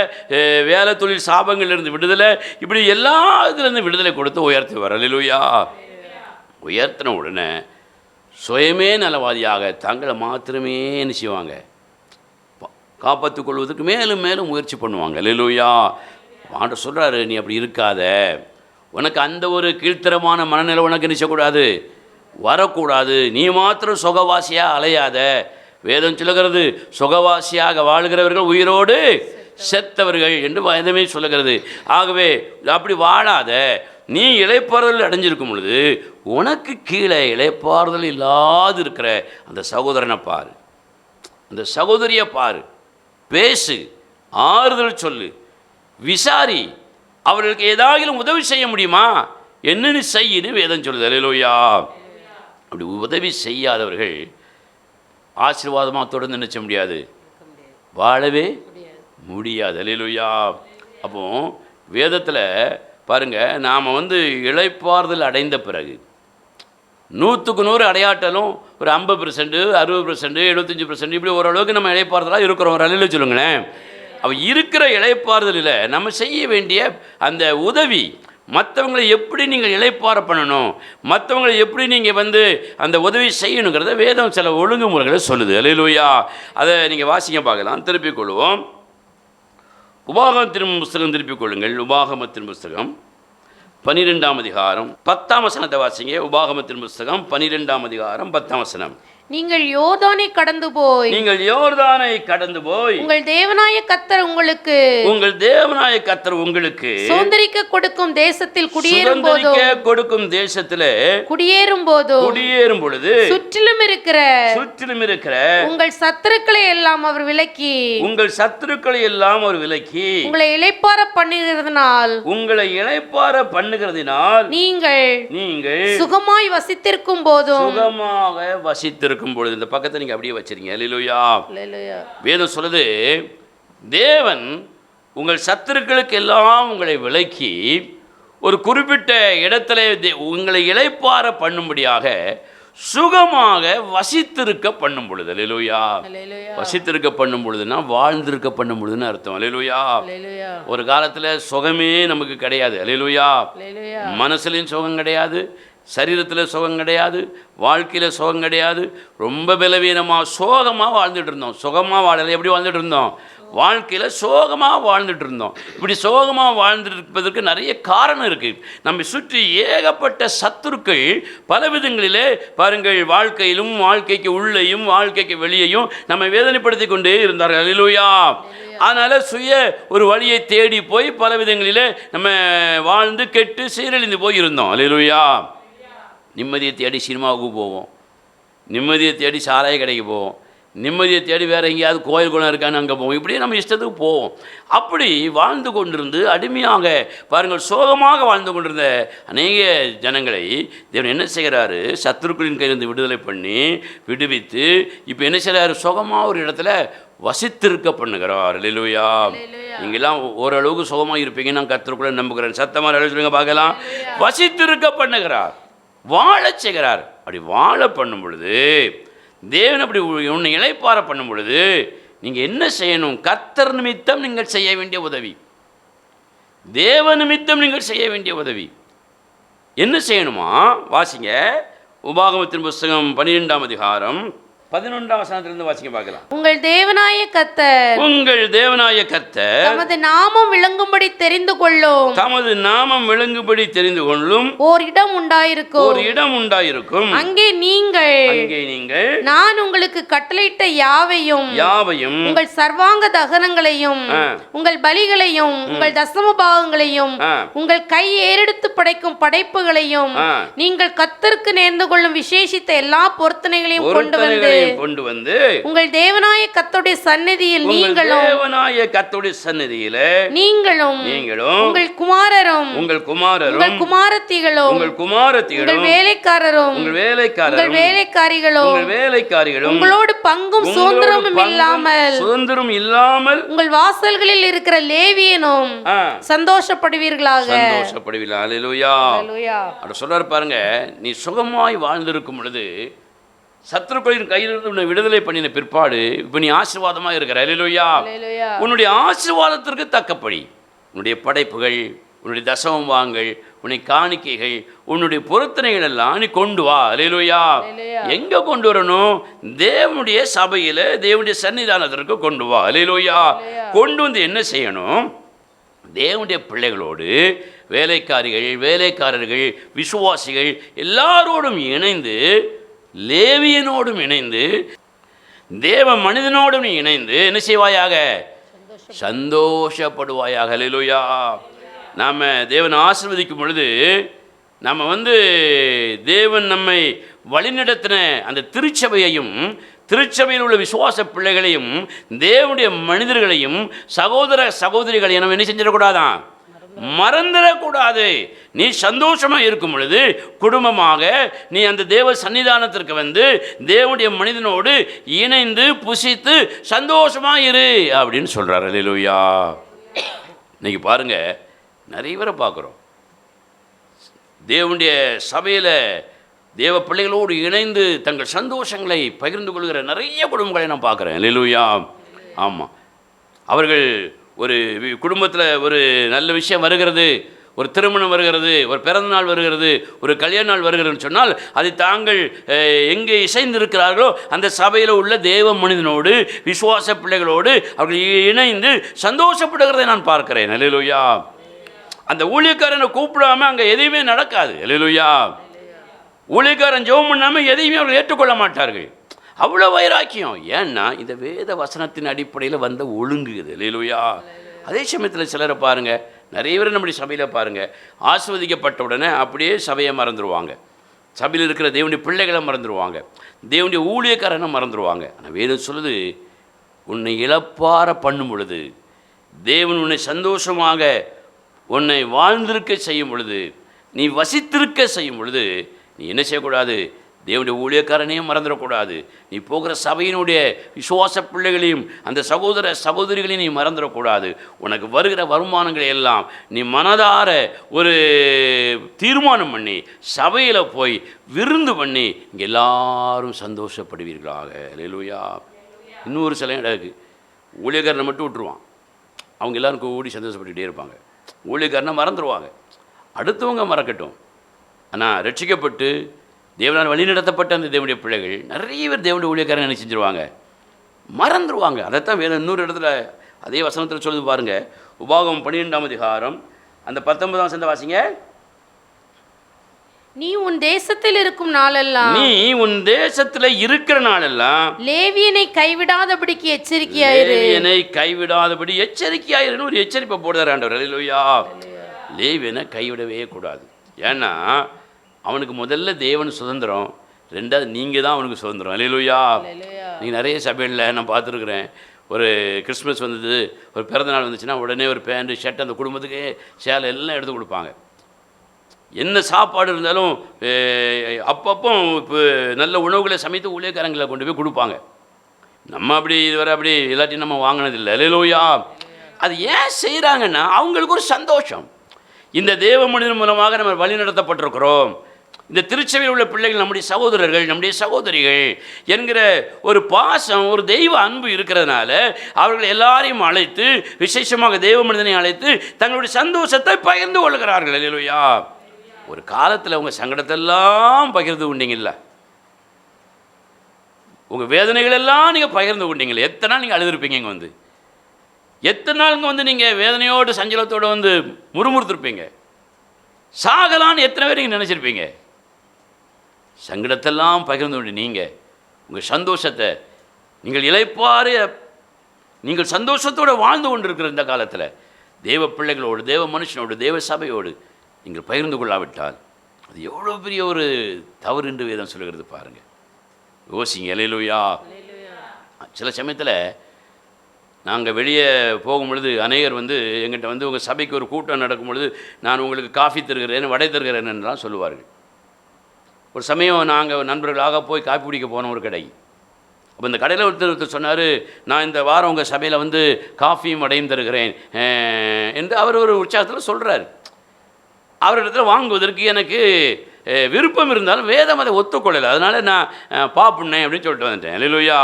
வேலை தொழில் சாபங்களிலிருந்து விடுதலை, இப்படி எல்லா இதுலேருந்து விடுதலை கொடுத்து உயர்த்தி வர. அல்லேலூயா. உயர்த்தின உடனே சுயமே நலவாதியாக தங்களை மாத்திரமே என்ன செய்வாங்க, காப்பாற்றிக் கொள்வதற்கு மேலும் மேலும் முயற்சி பண்ணுவாங்க. அல்லேலூயா. ஆண்டவர் சொல்கிறாரு, நீ அப்படி இருக்காத, உனக்கு அந்த ஒரு கீழ்த்தரமான மனநிலை உனக்கு நிச்சயக்கூடாது, வரக்கூடாது. நீ மாத்திரம் சுகவாசியாக அலையாத. வேதம் சொல்லுகிறது சுகவாசியாக வாழ்கிறவர்கள் உயிரோடு செத்தவர்கள் என்று வேதமே சொல்லுகிறது. ஆகவே அப்படி வாழாத. நீ இளைப்பாறுதல் அடைஞ்சிருக்கும் பொழுது உனக்கு கீழே இளைப்பாறுதல் இல்லாது இருக்கிற அந்த சகோதரனை பாரு, அந்த சகோதரியை பாரு, பேசு, ஆறுதல் சொல்லு, விசாரி, அவர்களுக்கு ஏதாகிலும் உதவி செய்ய முடியுமா என்னன்னு செய்யின்னு வேதம் சொல்லுது. அல்லேலூயா. அப்படி உதவி செய்யாதவர்கள் ஆசீர்வாதமாக தொடர்ந்து நினைச்ச முடியாது, வாழவே முடியாது. அல்லேலூயா. அப்போ வேதத்தில் பாருங்கள், நாம் இளைப்பாறுதல் அடைந்த பிறகு 100க்கு 100 அடையாட்டலும் ஒரு 50%, 60%, 75% இப்படி ஓரளவுக்கு நம்ம இளைப்பாறுதலாக இருக்கிறோம். அல்லேலூயா சொல்லுங்களேன். அவ இருக்கிற இளைப்பாறுதலில் நம்ம செய்ய வேண்டிய அந்த உதவி, மற்றவங்களை எப்படி நீங்கள் இளைப்பாற பண்ணணும், மற்றவங்களை எப்படி நீங்கள் அந்த உதவி செய்யணுங்கிறத வேதம் சில ஒழுங்குமுறைகளை சொல்லுது. அல்லேலூயா. அதை நீங்கள் வாசிக்க பார்க்கலாம். திருப்பிக் கொள்வோம். உபாகமத்தின் புஸ்தகம் திருப்பிக் கொள்ளுங்கள். உபாகமத்தின் புஸ்தகம் 12ஆம் அதிகாரம் 10ஆம் வசனத்தை வாசிங்க. உபாகமத்தின் புஸ்தகம் 12ஆம் அதிகாரம் 10ஆம் வசனம். நீங்கள் யோர்தானை கடந்து போய் உங்கள் தேவனாய கர்த்தர் உங்களுக்கு சுதந்தரிக்க கொடுக்கும் தேசத்தில் குடியேறும் பொழுது சுற்றிலும் இருக்கிற உங்கள் சத்துருக்களை எல்லாம் அவர் விலக்கி உங்களை இளைப்பாற பண்ணுகிறதினால் நீங்கள் சுகமாய் வசித்திருக்கும் போதும் பொழுது இந்த பக்கத்தை நீங்க அப்படியே வச்சிருங்க. அல்லேலூயா. வேதம் சொல்லுது, தேவன் உங்கள் சத்துருக்களுக்கு எல்லாம் உங்களை விலக்கி ஒரு குறிப்பிட்ட இடத்துல உங்களை இளைப்பாற பண்ணும்படியாக சுகமாக வசித்திருக்க பண்ணும் பொழுது. அல்லேலூயா. வசித்திருக்க பண்ணும் பொழுதுன்னா வாழ்ந்திருக்க பண்ணும் பொழுதுன்னு அர்த்தம். அல்லேலூயா. ஒரு காலத்துல சுகமே நமக்கு கிடையாது. அல்லேலூயா. மனசுலையும் சுகம் கிடையாது, சரீரத்தில் சுகம் கிடையாது, வாழ்க்கையில் சுகம் கிடையாது. ரொம்ப பலவீனமாக சோகமாக வாழ்ந்துட்டு இருந்தோம். சுகமாக வாழலை. எப்படி வாழ்ந்துட்டு இருந்தோம்? வாழ்க்கையில் சோகமாக வாழ்ந்துட்டு இருந்தோம். இப்படி சோகமாக வாழ்ந்துருப்பதற்கு நிறைய காரணம் இருக்குது. நம்ம சுற்றி ஏகப்பட்ட சத்துருக்கள் பல விதங்களிலே பாருங்கள், வாழ்க்கையிலும் வாழ்க்கைக்கு உள்ளேயும் வாழ்க்கைக்கு வெளியேயும் நம்ம வேதனைப்படுத்தி கொண்டே இருந்தார்கள். அல்லேலூயா. அதனால் சுய ஒரு வழியை தேடி போய் பல விதங்களிலே நம்ம வாழ்ந்து கெட்டு சீரழிந்து போய் இருந்தோம். அல்லேலூயா. நிம்மதியை தேடி சினிமாவுக்கு போவோம், நிம்மதியை தேடி சாராய கடைக்கு போவோம், நிம்மதியை தேடி வேறு எங்கேயாவது கோயில் குளம் இருக்கான்னு அங்கே போவோம். இப்படியே நம்ம இஷ்டத்துக்கு போவோம். அப்படி வாழ்ந்து கொண்டிருந்து அடிமையாக பாருங்கள் சோகமாக வாழ்ந்து கொண்டிருந்த அநேக ஜனங்களை தேவன் என்ன செய்கிறாரு? சத்துருக்களின் கையிலிருந்து விடுதலை பண்ணி விடுவித்து இப்போ என்ன செய்கிறாரு? சுகமாக ஒரு இடத்துல வசித்திருக்க பண்ணுகிறார். அல்லேலூயா. நீங்கெல்லாம் ஓரளவுக்கு சுகமாக இருப்பீங்க, நான் கர்த்தருக்குள்ள நம்புகிறேன். சத்தமாக சொல்லுங்க பார்க்கலாம். வசித்திருக்க பண்ணுகிறார், வாழ செய்கிறார். அப்படி வாழ பண்ணும் பொழுது தேவன் அப்படி உன்னை இளைப்பாற பண்ணும் பொழுது நீங்கள் என்ன செய்யணும்? கர்த்தர் நிமித்தம் நீங்கள் செய்ய வேண்டிய உதவி, தேவ நிமித்தம் நீங்கள் செய்ய வேண்டிய உதவி என்ன செய்யணுமா? வாசிங்க. உபாகமத்தின் புஸ்தகம் 12ஆம் அதிகாரம் 11ஆம் வசனத்திலிருந்து வாசிக்க பார்க்கலாம். உங்கள் தேவனாய கர்த்தர் தமது நாமம் விளங்கும்படி தெரிந்து கொள்ளும் ஓர் இடம் உண்டாயிருக்கும். அங்கே நீங்கள் நான் உங்களுக்கு கட்டளையிட்ட யாவையும் உங்கள் சர்வாங்க தகனங்களையும் உங்கள் பலிகளையும் உங்கள் தசம பாகங்களையும் உங்கள் கை ஏறெடுத்து படைக்கும் படைப்புகளையும் நீங்கள் கர்த்தருக்கு நேர்ந்து கொள்ளும் விசேஷித்த எல்லா பொருத்தனைகளையும் கொண்டு வந்து உங்கள் தேவனாய கர்த்தருடைய சந்நிதியில் நீங்களும் உங்கள் குமாரரும் உங்கள் குமாரத்திகளும் உங்கள் வேலைக்காரரும் உங்கள் வேலைக்காரிகளும் உங்களோடு பங்கும் சுதந்திரமும் இல்லாமல் உங்கள் வாசல்களில் இருக்கிற லேவியனும் சந்தோஷப்படுவீர்களாக. அல்லேலூயா. சொல்றாரு பாருங்க, நீ சுகமாய் வாழ்ந்திருக்கும் பொழுது சத்துருக்களின் கையிலிருந்து உன்னை விடுதலை பண்ணின பிற்பாடு இப்போ நீ ஆசீர்வாதமாக இருக்கிற. அல்லேலூயா. உன்னுடைய ஆசீர்வாதத்திற்கு தக்கப்படி உன்னுடைய படைப்புகள், உன்னுடைய தசமம் வாங்கல், உன்னுடைய காணிக்கைகள், உன்னுடைய பொருத்தனைகள் எல்லாம் நீ கொண்டு வா. அல்லேலூயா. எங்கே கொண்டு வரணும்? தேவனுடைய சபையில் தேவனுடைய சன்னிதானத்திற்கு கொண்டு வா. அல்லேலூயா. கொண்டு வந்து என்ன செய்யணும்? தேவனுடைய பிள்ளைகளோடு வேலைக்காரர்கள், விசுவாசிகள் எல்லாரோடும் இணைந்து, லேவியனோடும் இணைந்து, தேவ மனிதனோடும் நீ இணைந்து என்ன செய்வாயாக? சந்தோஷப்படுவாயாக. அல்லேலூயா. நாம் தேவன் ஆசீர்வதிக்கும் பொழுது நம்ம தேவன் நம்மை வழிநடத்தின அந்த திருச்சபையையும் திருச்சபையில் உள்ள விசுவாச பிள்ளைகளையும் தேவனுடைய மனிதர்களையும் சகோதரிகளையும் நம்ம என்ன செஞ்சிடக்கூடாதான்? மறந்துடக்கூடாது. நீ சந்தோஷமாக இருக்கும் பொழுது குடும்பமாக நீ அந்த தேவ சன்னிதானத்திற்கு தேவனுடைய மனிதனோடு இணைந்து புசித்து சந்தோஷமாக இரு அப்படின்னு சொல்கிறார். அல்லேலூயா. இன்னைக்கு பாருங்க, நிறைய பேரை பார்க்குறோம் தேவனுடைய சபையில் தேவ பிள்ளைகளோடு இணைந்து தங்கள் சந்தோஷங்களை பகிர்ந்து கொள்கிற நிறைய குடும்பங்களை நான் பார்க்குறேன். அல்லேலூயா. ஆமாம், அவர்கள் ஒரு குடும்பத்தில் ஒரு நல்ல விஷயம் வருகிறது, ஒரு திருமணம் வருகிறது, ஒரு பிறந்த நாள் வருகிறது, ஒரு கல்யாண நாள் வருகிறதுன்னு சொன்னால் அது தாங்கள் எங்கே இசைந்திருக்கிறார்களோ அந்த சபையில் உள்ள தேவ மனிதனோடு விசுவாச பிள்ளைகளோடு அவர்கள் இணைந்து சந்தோஷப்படுகிறதை நான் பார்க்கிறேன். அல்லேலூயா. அந்த ஊழியக்காரனை கூப்பிடாமல் அங்கே எதையுமே நடக்காது. அல்லேலூயா. ஊழியக்காரன் ஜெபம் பண்ணாமல் எதையுமே அவர்கள் ஏற்றுக்கொள்ள மாட்டார்கள். அவ்வளோ வைராக்கியம். ஏன்னா இந்த வேத வசனத்தின் அடிப்படையில் வந்த ஒழுங்கு இது. அல்லேலூயா. அதே சமயத்தில் சிலரை பாருங்கள், நிறைய பேர் நம்முடைய சபையில் பாருங்கள், ஆஸ்வதிக்கப்பட்ட உடனே அப்படியே சபையை மறந்துடுவாங்க, சபையில் இருக்கிற தேவனுடைய பிள்ளைகளை மறந்துடுவாங்க, தேவனுடைய ஊழியக்காரனை மறந்துடுவாங்க. ஆனால் வேதம் சொல்லுது, உன்னை இழப்பார பண்ணும் பொழுது, தேவன் உன்னை சந்தோஷமாக உன்னை வாழ்ந்திருக்க செய்யும் பொழுது, நீ வசித்திருக்க செய்யும் பொழுது, நீ என்ன செய்யக்கூடாது? தேவனுடைய ஊழியக்காரனையும் மறந்துடக்கூடாது. நீ போகிற சபையினுடைய விசுவாச பிள்ளைகளையும் அந்த சகோதர சகோதரிகளையும் நீ மறந்துடக்கூடாது. உனக்கு வருகிற வருமானங்களை எல்லாம் நீ மனதார ஒரு தீர்மானம் பண்ணி சபையில் போய் விருந்து பண்ணி இங்கே எல்லாரும் சந்தோஷப்படுவீர்களாக. அல்லேலூயா. இன்னொரு சில இடம் இருக்குது, ஊழியக்காரனை மட்டும் விட்டுருவான், அவங்க எல்லோரும் கூடி சந்தோஷப்பட்டுக்கிட்டே இருப்பாங்க. ஊழியக்காரனை மறந்துடுவாங்க. அடுத்தவங்க மறக்கட்டும். ஆனால் ரட்சிக்கப்பட்டு தேவனால் வழி நடத்தப்பட்ட அந்த தேவனுடைய பிள்ளைகள் நிறைய பேர் தேவனுடைய ஊழியக்காரன் என்ன செஞ்சிருவாங்க? மறந்துடுவாங்க. அதைத்தான் வேறு இன்னொரு இடத்துல அதே வசனத்தில் சொல்லுது பாருங்கள். உபாகமம் 12ஆம் அதிகாரம் அந்த 19ஆம் வசனத்தை வாசிங்க. நீ உன் தேசத்தில் இருக்கும் நாளெல்லாம், நீ உன் தேசத்தில் இருக்கிற நாளெல்லாம் லேவியனை கைவிடாதபடிக்கு எச்சரிக்கையாயிரு. லேவியனை கைவிடாதபடி எச்சரிக்கையாயிருன்னு ஒரு எச்சரிப்பை போடுறார் ஆண்டவர். அல்லேலூயா. லேவியனை கைவிடவே கூடாது. ஏன்னா அவனுக்கு முதல்ல தேவன் சுதந்திரம், ரெண்டாவது நீங்கள் தான் அவனுக்கு சுதந்திரம். அல்லேலூயா. நீங்கள் நிறைய சபையில் நான் பார்த்துருக்குறேன், ஒரு கிறிஸ்மஸ் வந்தது, ஒரு பிறந்தநாள் வந்துச்சுன்னா உடனே ஒரு பேண்ட் ஷர்ட் அந்த குடும்பத்துக்கு சேலை எல்லாம் எடுத்து கொடுப்பாங்க. என்ன சாப்பாடு இருந்தாலும் அப்பப்போ இப்போ நல்ல உணவுகளை சமைத்து ஊழியக்காரங்களை கொண்டு போய் கொடுப்பாங்க. நம்ம அப்படி இதுவரை அப்படி எல்லாத்தையும் நம்ம வாங்கினதில்லை. அல்லேலூயா. அது ஏன் செய்கிறாங்கன்னா அவங்களுக்கு ஒரு சந்தோஷம். இந்த தேவ மனிதன் மூலமாக நம்ம வழி நடத்தப்பட்டிருக்கிறோம், இந்த திருச்சபையில் உள்ள பிள்ளைகள் நம்முடைய சகோதரர்கள், நம்முடைய சகோதரிகள் என்கிற ஒரு பாசம், ஒரு தெய்வ அன்பு இருக்கிறதுனால அவர்கள் எல்லாரையும் அழைத்து, விசேஷமாக தேவ மனிதனை அழைத்து தங்களுடைய சந்தோஷத்தை பகிர்ந்து கொள்கிறார்கள். அல்லேலூயா. ஒரு காலத்தில் உங்கள் சங்கடத்தெல்லாம் பகிர்ந்து கொண்டீங்கல்ல, உங்கள் வேதனைகளெல்லாம் நீங்கள் பகிர்ந்து கொண்டீங்களே. எத்தனை நாள் நீங்கள் அழுதுருப்பீங்க இங்கே வந்து? எத்தனை நாள் இங்கே வந்து நீங்கள் வேதனையோடு சஞ்சலத்தோடு வந்து முறுமுறுத்துருப்பீங்க? சாகலான்னு எத்தனை பேர் நீங்கள் நினச்சிருப்பீங்க? சங்கடத்தெல்லாம் பகிர்ந்து கொண்டு நீங்கள் உங்கள் சந்தோஷத்தை, நீங்கள் இளைப்பாறு நீங்கள் சந்தோஷத்தோடு வாழ்ந்து கொண்டிருக்கிற இந்த காலத்தில் தேவ பிள்ளைகளோடு, தேவ மனுஷனோடு, தேவ சபையோடு நீங்கள் பகிர்ந்து கொள்ளாவிட்டால் அது எவ்வளோ பெரிய ஒரு தவறு என்று வேதம் சொல்லுகிறது பாருங்கள். யோசிங்க. அல்லேலூயா. சில சமயத்தில் நாங்கள் வெளியே போகும் பொழுது அநேகர் வந்து எங்கிட்ட வந்து உங்கள் சபைக்கு ஒரு கூட்டம் நடக்கும் பொழுது நான் உங்களுக்கு காஃபி தருகிறேன், வடை தருகிறேன் என்றெல்லாம் சொல்லுவார்கள். ஒரு சமயம் நாங்கள் நண்பர்களாக போய் காஃபி குடிக்க போனோம் ஒரு கடை. அப்போ இந்த கடையில் ஒருத்தர் சொன்னார், நான் இந்த வாரம் உங்கள் சபையில் வந்து காஃபியும் வடையும் தருகிறேன் என்று அவர் ஒரு உற்சாகத்தில் சொல்கிறார். அவரிடத்துல வாங்குவதற்கு எனக்கு விருப்பம் இருந்தாலும் வேதம் அதை ஒத்துக்கொள்ளலை. அதனால் நான் பாப்புண்ணேன் அப்படின்னு சொல்லிட்டு வந்துட்டேன். அல்லேலூயா.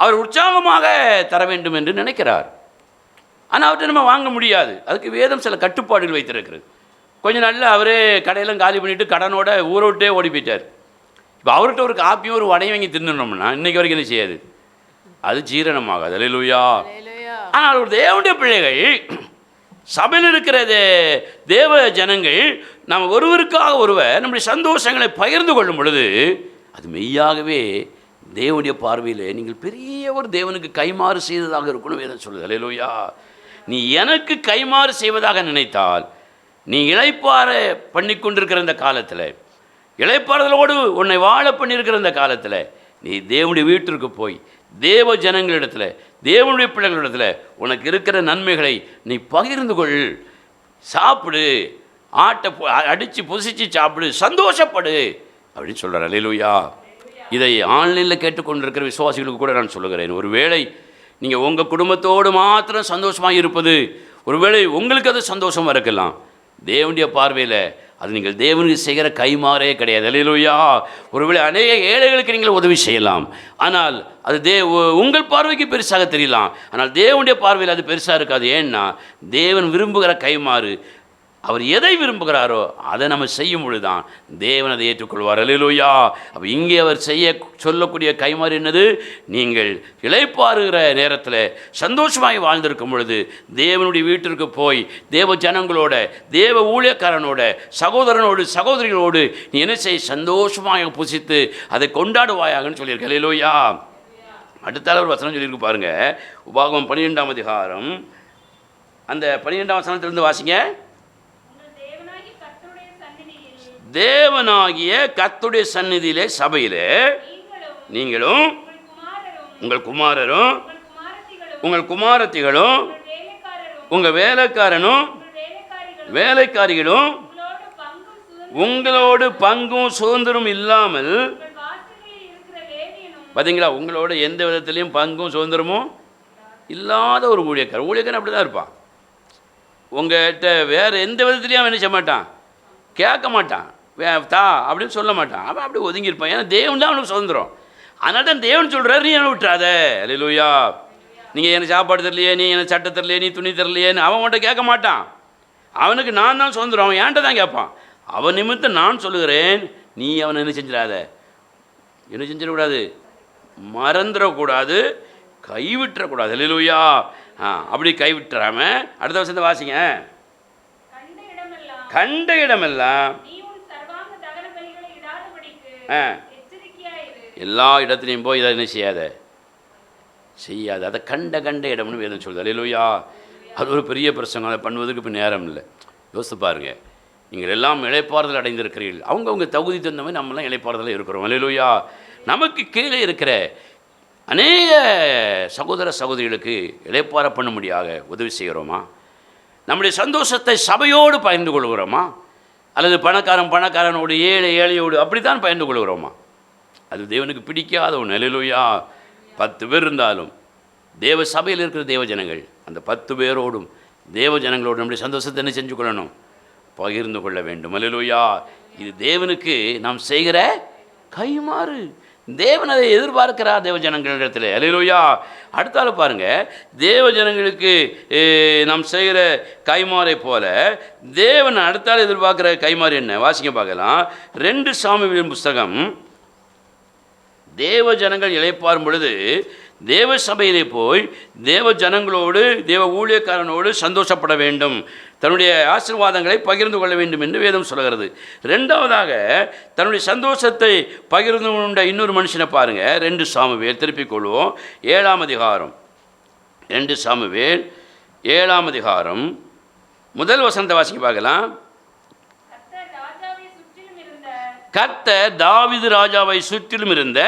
அவர் உற்சாகமாக தர வேண்டும் என்று நினைக்கிறார். ஆனால் அவர்கிட்ட நம்ம வாங்க முடியாது. அதுக்கு வேதம் சில கட்டுப்பாடுகள் வைத்திருக்கிறது. கொஞ்சம் நாளில் அவரே கடையெல்லாம் காலி பண்ணிவிட்டு கடனோட ஊரை விட்டே ஓடி போயிட்டார். இப்போ அவர்கிட்ட ஒரு காப்பியும் ஒரு வடையும் வாங்கி தின்னுனோம்னா இன்றைக்கி வரைக்கும் என்ன செய்யாது? அது ஜீரணமாகாது. அல்லேலூயா. ஆனால் ஒரு தேவனுடைய பிள்ளைகள், சபையில் இருக்கிற தேவ ஜனங்கள் நாம் ஒருவருக்காக ஒருவர் நம்முடைய சந்தோஷங்களை பகிர்ந்து கொள்ளும் பொழுது அது மெய்யாகவே தேவனுடைய பார்வையில் நீங்கள் பெரிய ஒரு தேவனுக்கு கைமாறு செய்ததாக இருக்கணும் வேதம் சொல்லுது. அல்லேலூயா. நீ எனக்கு கைமாறு செய்வதாக நினைத்தால், நீ இளைப்பாற பண்ணி கொண்டிருக்கிற இந்த காலத்தில், இளைப்பாறுதலோடு உன்னை வாழ பண்ணியிருக்கிற இந்த காலத்தில் நீ தேவனுடைய வீட்டிற்கு போய் தேவ ஜனங்களிடத்தில், தேவனுடைய பிள்ளைகளிடத்தில் உனக்கு இருக்கிற நன்மைகளை நீ பகிர்ந்து கொள். சாப்பிடு, ஆட்டை அடித்து புசிச்சு சாப்பிடு, சந்தோஷப்படு அப்படின்னு சொல்கிறார். அல்லேலூயா. இதை ஆன்லைனில் கேட்டுக்கொண்டிருக்கிற விசுவாசிகளுக்கு கூட நான் சொல்லுகிறேன், ஒருவேளை நீங்கள் உங்கள் குடும்பத்தோடு மாத்திரம் சந்தோஷமாக இருப்பது ஒருவேளை உங்களுக்கு அது சந்தோஷமாக இருக்கலாம். தேவனுடைய பார்வையில் அது நீங்கள் தேவனுக்கு செய்கிற கைமாறே கிடையாது. அல்லேலூயா. ஒருவேளை அநேக ஏழைகளுக்கு நீங்கள் உதவி செய்யலாம், ஆனால் அது உங்கள் பார்வைக்கு பெருசாக தெரியலாம், ஆனால் தேவனுடைய பார்வையில் அது பெருசாக இருக்காது. ஏன்னா தேவன் விரும்புகிற கைமாறு அவர் எதை விரும்புகிறாரோ அதை நம்ம செய்யும் பொழுதுதான் தேவன் அதை ஏற்றுக்கொள்வார். அல்லேலூயா. அப்போ இங்கே அவர் செய்ய சொல்லக்கூடிய கைமாறு என்னது? நீங்கள் இளைப்பாறுகிற நேரத்தில் சந்தோஷமாய் வாழ்ந்திருக்கும் பொழுது தேவனுடைய வீட்டிற்கு போய் தேவ ஜனங்களோட, தேவ ஊழியக்காரனோட, சகோதரனோடு, சகோதரிகளோடு நீ என்ன செய்? சந்தோஷமாக புசித்து அதை கொண்டாடுவாயாகன்னு சொல்லியிருக்க. அல்லேலூயா. அடுத்த ஒரு வசனம் சொல்லியிருக்கு பாருங்க. உபாகமம் 12ஆம் அதிகாரம் அந்த 12ஆம் வசனத்திலிருந்து வாசிங்க. தேவனாகிய கர்த்தருடைய சந்நிதியிலே சபையிலே நீங்களும் உங்கள் குமாரரும் உங்கள் குமாரத்திகளும் உங்கள் வேலைக்காரனும் வேலைக்காரிகளும் உங்களோடு பங்கும் சுதந்திரம் இல்லாமல், பார்த்தீங்களா, உங்களோட எந்த விதத்திலையும் பங்கும் சுதந்திரமும் இல்லாத ஒரு ஊழியக்காரன் அப்படி தான் இருப்பான். உங்கள்கிட்ட வேறு எந்த விதத்துலையும் அவன் என்ன செய்ய மாட்டான், கேட்க மாட்டான், தா அப்படின்னு சொல்ல மாட்டான். அவன் அப்படி ஒதுங்கியிருப்பான். ஏன்னா தேவன் தான் அவனுக்கு சுதந்திரம். அதனால தான் தேவன் சொல்கிறார், நீ என்ன விட்டுறாத. அல்லேலூயா. நீங்கள் எனக்கு சாப்பாடு தரலையே, நீ எனக்கு சட்டை தரலையே, நீ துணி தரலையேன்னு அவன் உன்ட்ட கேட்க மாட்டான். அவனுக்கு நான் தான் சுதந்திரம். அவன் ஏன்ட்ட தான் கேட்பான். அவன் நிமித்தம் நான் சொல்லுகிறேன், நீ அவனை என்ன செஞ்சிடாத, என்ன செஞ்சிடக்கூடாது, மறந்துடக்கூடாது, கைவிட்டுறக்கூடாது. அல்லேலூயா. அப்படி கைவிட்டுறாம அடுத்த வருஷத்தை வாசிங்க. கண்ட இடமெல்லாம் எல்லா இடத்துலையும் போய் இதை என்ன செய்யாத. அதை கண்ட இடம்னு வேதம் சொல்லுது. அல்லேலூயா. அது ஒரு பெரிய பிரசங்கம். அதை பண்ணுவதற்கு இப்போ நேரம் இல்லை. யோசித்து பாருங்க. நீங்கள் எல்லாம் இளைப்பாறுதல் அடைந்திருக்கிறீர்கள். அவங்கவுங்க தகுதி தகுந்த மாதிரி நம்மளாம் இளைப்பாறுதலாக இருக்கிறோம். அல்லேலூயா. நமக்கு கீழே இருக்கிற அநேக சகோதர சகோதரிகளுக்கு இளைப்பாற பண்ணும்படியாக உதவி செய்கிறோமா? நம்முடைய சந்தோஷத்தை சபையோடு பகிர்ந்து கொள்கிறோமா? அல்லது பணக்காரனோடு, ஏழையோடு அப்படித்தான் பகிர்ந்து கொள்கிறோமா? அது தேவனுக்கு பிடிக்காத ஒன்று. அல்லேலூயா. 10 பேர் இருந்தாலும் தேவ சபையில் இருக்கிற தேவ ஜனங்கள் அந்த 10 பேரோடும் தேவ ஜனங்களோடு நம்முடைய சந்தோஷத்தை என்ன செஞ்சு கொள்ளணும்? பகிர்ந்து கொள்ள வேண்டும். அல்லேலூயா. இது தேவனுக்கு நாம் செய்கிற கைமாறு. தேவன் அதை எதிர்பார்க்கிறார் தேவ ஜனங்களிடத்தில். அல்லேலூயா. அடுத்தால பாருங்க, தேவ ஜனங்களுக்கு நாம் செய்கிற கைமாறை போல தேவன் அடுத்தால எதிர்பார்க்கிற கைமாறு என்ன? வாசிக்க பார்க்கலாம். 2 சாமுவேலின் புஸ்தகம். தேவ ஜனங்கள் இளைப்பாறும் பொழுது தேவ சபையிலே போய் தேவ ஜனங்களோடு, தேவ ஊழியக்காரனோடு சந்தோஷப்பட வேண்டும், தன்னுடைய ஆசீர்வாதங்களை பகிர்ந்து கொள்ள வேண்டும் என்று வேதம் சொல்கிறது. 2வதாக தன்னுடைய சந்தோஷத்தை பகிர்ந்து கொண்ட இன்னொரு மனுஷனை பாருங்க. 2 சாமுவேல் திருப்பிக் கொள்வோம். 7ஆம் அதிகாரம். 2 சாமுவேல் 7ஆம் அதிகாரம் முதல் வசனத்தை வாசிக்க பார்க்கலாம். கர்த்தர் தாவீது ராஜாவை சுற்றிலும் இருந்த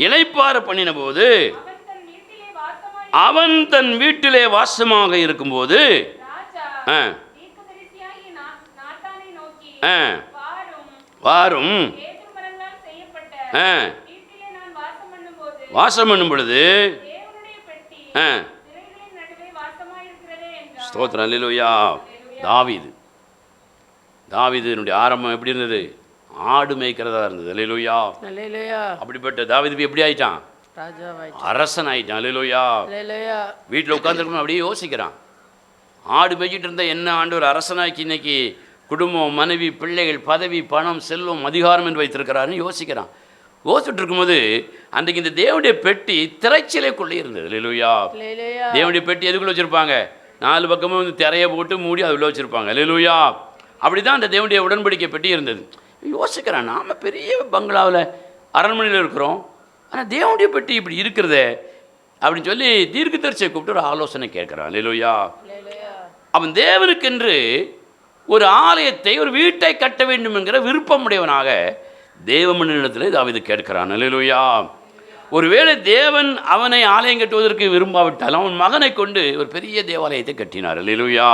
இளைப்பாற பண்ணின போது அவன் தன் வீட்டிலே வாசமாக இருக்கும்போது வாரும் வாசம் பண்ணும் பொழுது ஸ்தோத்திரம். அல்லேலூயா. தாவீதுனுடைய ஆரம்பம் எப்படி இருந்தது? ஆடு மேய்க்கிறதா இருந்தது. அல்லேலூயா. அப்படிப்பட்ட தாவீது எப்படி ஆயிட்டான்? அரசன் ஆயிட்டான். அல்லேலூயா. வீட்டில் உட்கார்ந்துருக்கணும் அப்படியே யோசிக்கிறான். ஆடு மேய்ச்சிட்டு இருந்த என்ன ஆண்டவர் அரசனாக்கி இன்னைக்கு குடும்பம், மனைவி, பிள்ளைகள், பதவி, பணம், செல்வம், அதிகாரம் என்று வைத்திருக்கிறாருன்னு யோசிக்கிறான். யோசிச்சுட்டு இருக்கும்போது அன்றைக்கு இந்த தேவனுடைய பெட்டி திரைச்சிலைக்குள்ளே இருந்தது. அல்லேலூயா. தேவனுடைய பெட்டி எதுக்குள்ளே வச்சுருப்பாங்க? 4 பக்கமும் வந்து திரையை போட்டு மூடி அதில் வச்சுருப்பாங்க. அல்லேலூயா. அப்படி தான் அந்த தேவனுடைய உடன்படிக்கை பெட்டி இருந்தது. யோசிக்கிறான், நாம் பெரிய பங்களாவில் அரண்மனையில் இருக்கிறோம், ஆனால் தேவனுடைய பெட்டி இப்படி இருக்கிறதே அப்படின்னு சொல்லி தீர்க்கதரிசியை கூப்பிட்டு ஒரு ஆலோசனை கேட்குறான். அல்லேலூயா. அவன் தேவனுக்கென்று ஒரு ஆலயத்தை, ஒரு வீட்டை கட்ட வேண்டும் என்கிற விருப்பமுடையவனாக தேவமனிடத்தில் தாவீது கேட்கிறான். அல்லேலூயா. ஒருவேளை தேவன் அவனை ஆலயம் கட்டுவதற்கு விரும்பாவிட்டால் அவன் மகனை கொண்டு ஒரு பெரிய தேவாலயத்தை கட்டினார். அல்லேலூயா.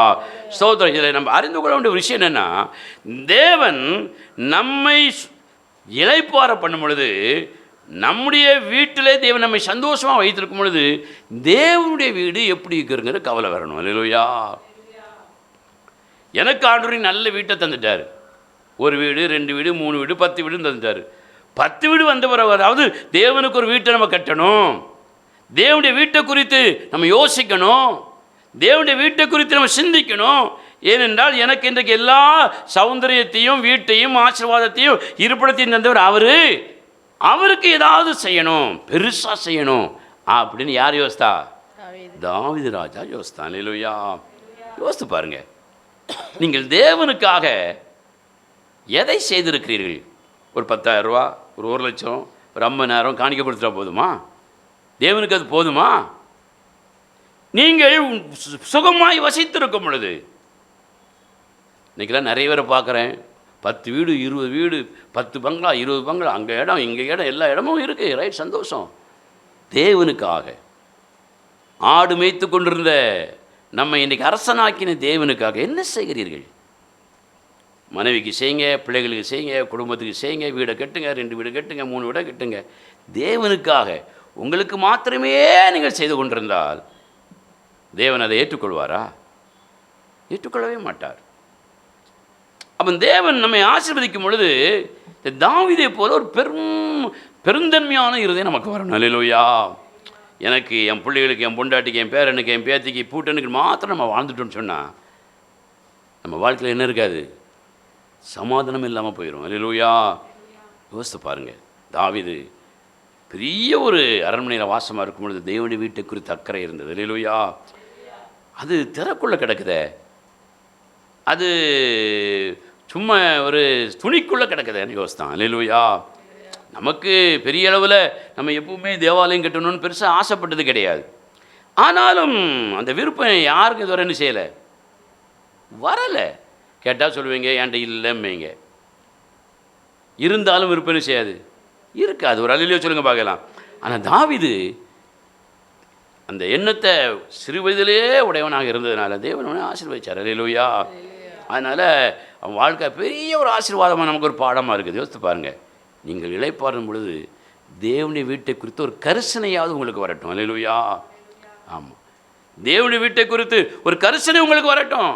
ஸ்தோத்திரம். இதில் நம்ம அறிந்து கொள்ள வேண்டிய விஷயம் என்னென்னா, தேவன் நம்மை இளைப்பாற பண்ணும் பொழுது, நம்முடைய வீட்டிலே தேவன் நம்மை சந்தோஷமாக வைத்திருக்கும் பொழுது தேவனுடைய வீடு எப்படி இருக்குங்கிற கவலை வரணும். அல்லேலூயா. எனக்கு ஆண்டவரின் நல்ல வீட்டை தந்துட்டார். 1 வீடு, 2 வீடு, 3 வீடு, 10 வீடுன்னு தந்துட்டார். 10 வீடு வந்த பிறகு, அதாவது தேவனுக்கு ஒரு வீட்டை நம்ம கட்டணும், தேவனுடைய வீட்டை குறித்து நம்ம யோசிக்கணும், தேவனுடைய வீட்டை குறித்து நம்ம சிந்திக்கணும். ஏனென்றால் எனக்கு இன்றைக்கு எல்லா சௌந்தரியத்தையும் வீட்டையும் ஆசீர்வாதத்தையும் இருப்பிடத்தையும் தந்தவர் அவருக்கு ஏதாவது செய்யணும், பெருசாக செய்யணும் அப்படின்னு யார் யோசித்தா? தாவீது ராஜா யோசித்தான். அல்லேலூயா. யோசித்து பாருங்க, நீங்கள் தேவனுக்காக எதை செய்திருக்கிறீர்கள்? ஒரு 10,000 ரூபா, ஒரு 1 லட்சம், ஒரு 50 நேரம் காணிக்க கொடுத்துட்டா போதுமா? தேவனுக்கு அது போதுமா? நீங்கள் சுகமாய் வசித்திருக்கும் பொழுது, இன்றைக்கெல்லாம் நிறைய பேரை பார்க்குறேன், 10 வீடு 20 வீடு, 10 பங்களா 20 பங்களா, அங்கே இடம் இங்கே இடம், எல்லா இடமும் இருக்குது. ரைட், சந்தோஷம். தேவனுக்காக ஆடு மேய்த்து கொண்டிருந்த நம்ம இன்றைக்கி அரசனாக்கின தேவனுக்காக என்ன செய்கிறீர்கள்? மனைவிக்கு செய்யுங்க, பிள்ளைகளுக்கு செய்யுங்க, குடும்பத்துக்கு செய்யுங்க, வீடை கட்டுங்க, 2 வீடு கட்டுங்க, 3 வீடை கட்டுங்க. தேவனுக்காக உங்களுக்கு மாத்திரமே நீங்கள் செய்து கொண்டிருந்தால் தேவன் அதை ஏற்றுக்கொள்வாரா? ஏற்றுக்கொள்ளவே மாட்டார். அப்போ தேவன் நம்மை ஆசீர்வதிக்கும் பொழுது தாவீதை போல ஒரு பெருந்தன்மையான இருதயம் நமக்கு வரணும். அல்லேலூயா. எனக்கு, என் பிள்ளைகளுக்கு, என் பொண்டாட்டிக்கு, என் பேரனுக்கு, என் பேத்திக்கு, பூட்டனுக்கு மாத்திரம் நம்ம வாழ்ந்துட்டோம்னு சொன்னால் நம்ம வாழ்க்கையில் என்ன இருக்காது? சமாதானம் இல்லாமல் போயிடும். அல்லேலூயா. யோசித்து பாருங்கள், தாவீது பெரிய ஒரு அரண்மனையில் வாசமாக இருக்கும் பொழுது தேவனுடைய வீட்டை குறித்து அக்கறை இருந்தது. அல்லேலூயா. அது திறக்குள்ளே கிடக்குதே, அது சும்மா ஒரு துணிக்குள்ளே கிடக்குதுன்னு யோசித்தான். அல்லேலூயா. நமக்கு பெரிய அளவில் நம்ம எப்பவுமே தேவாலயம் கட்டணும்னு பெருசாக ஆசைப்பட்டது கிடையாது. ஆனாலும் அந்த விருப்பம் யாருக்கும் இதுவரை என்ன செய்யலை, வரலை. கேட்டால் சொல்லுவீங்க, என்கிட்ட இல்லைம்பீங்க. இருந்தாலும் விருப்பம் செய்யாது, இருக்காது. ஒரு அல்லேலூயா சொல்லுங்க பார்க்கலாம். ஆனால் தாவீது அந்த எண்ணத்தை சிறு வயதிலே உடையவனாக இருந்ததுனால தேவன் ஆசீர்வதிச்சார். அல்லேலூயா. அதனால் அவன் வாழ்க்கை பெரிய ஒரு ஆசீர்வாதமாக நமக்கு ஒரு பாடமாக இருக்குது. யோசித்து பாருங்கள், நீங்கள் இளைப்பாறும் பொழுது தேவனுடைய வீட்டை குறித்து ஒரு கரிசனையாவது உங்களுக்கு வரட்டும். அல்லேலூயா. ஆமாம், தேவனுடைய வீட்டை குறித்து ஒரு கரிசனை உங்களுக்கு வரட்டும்.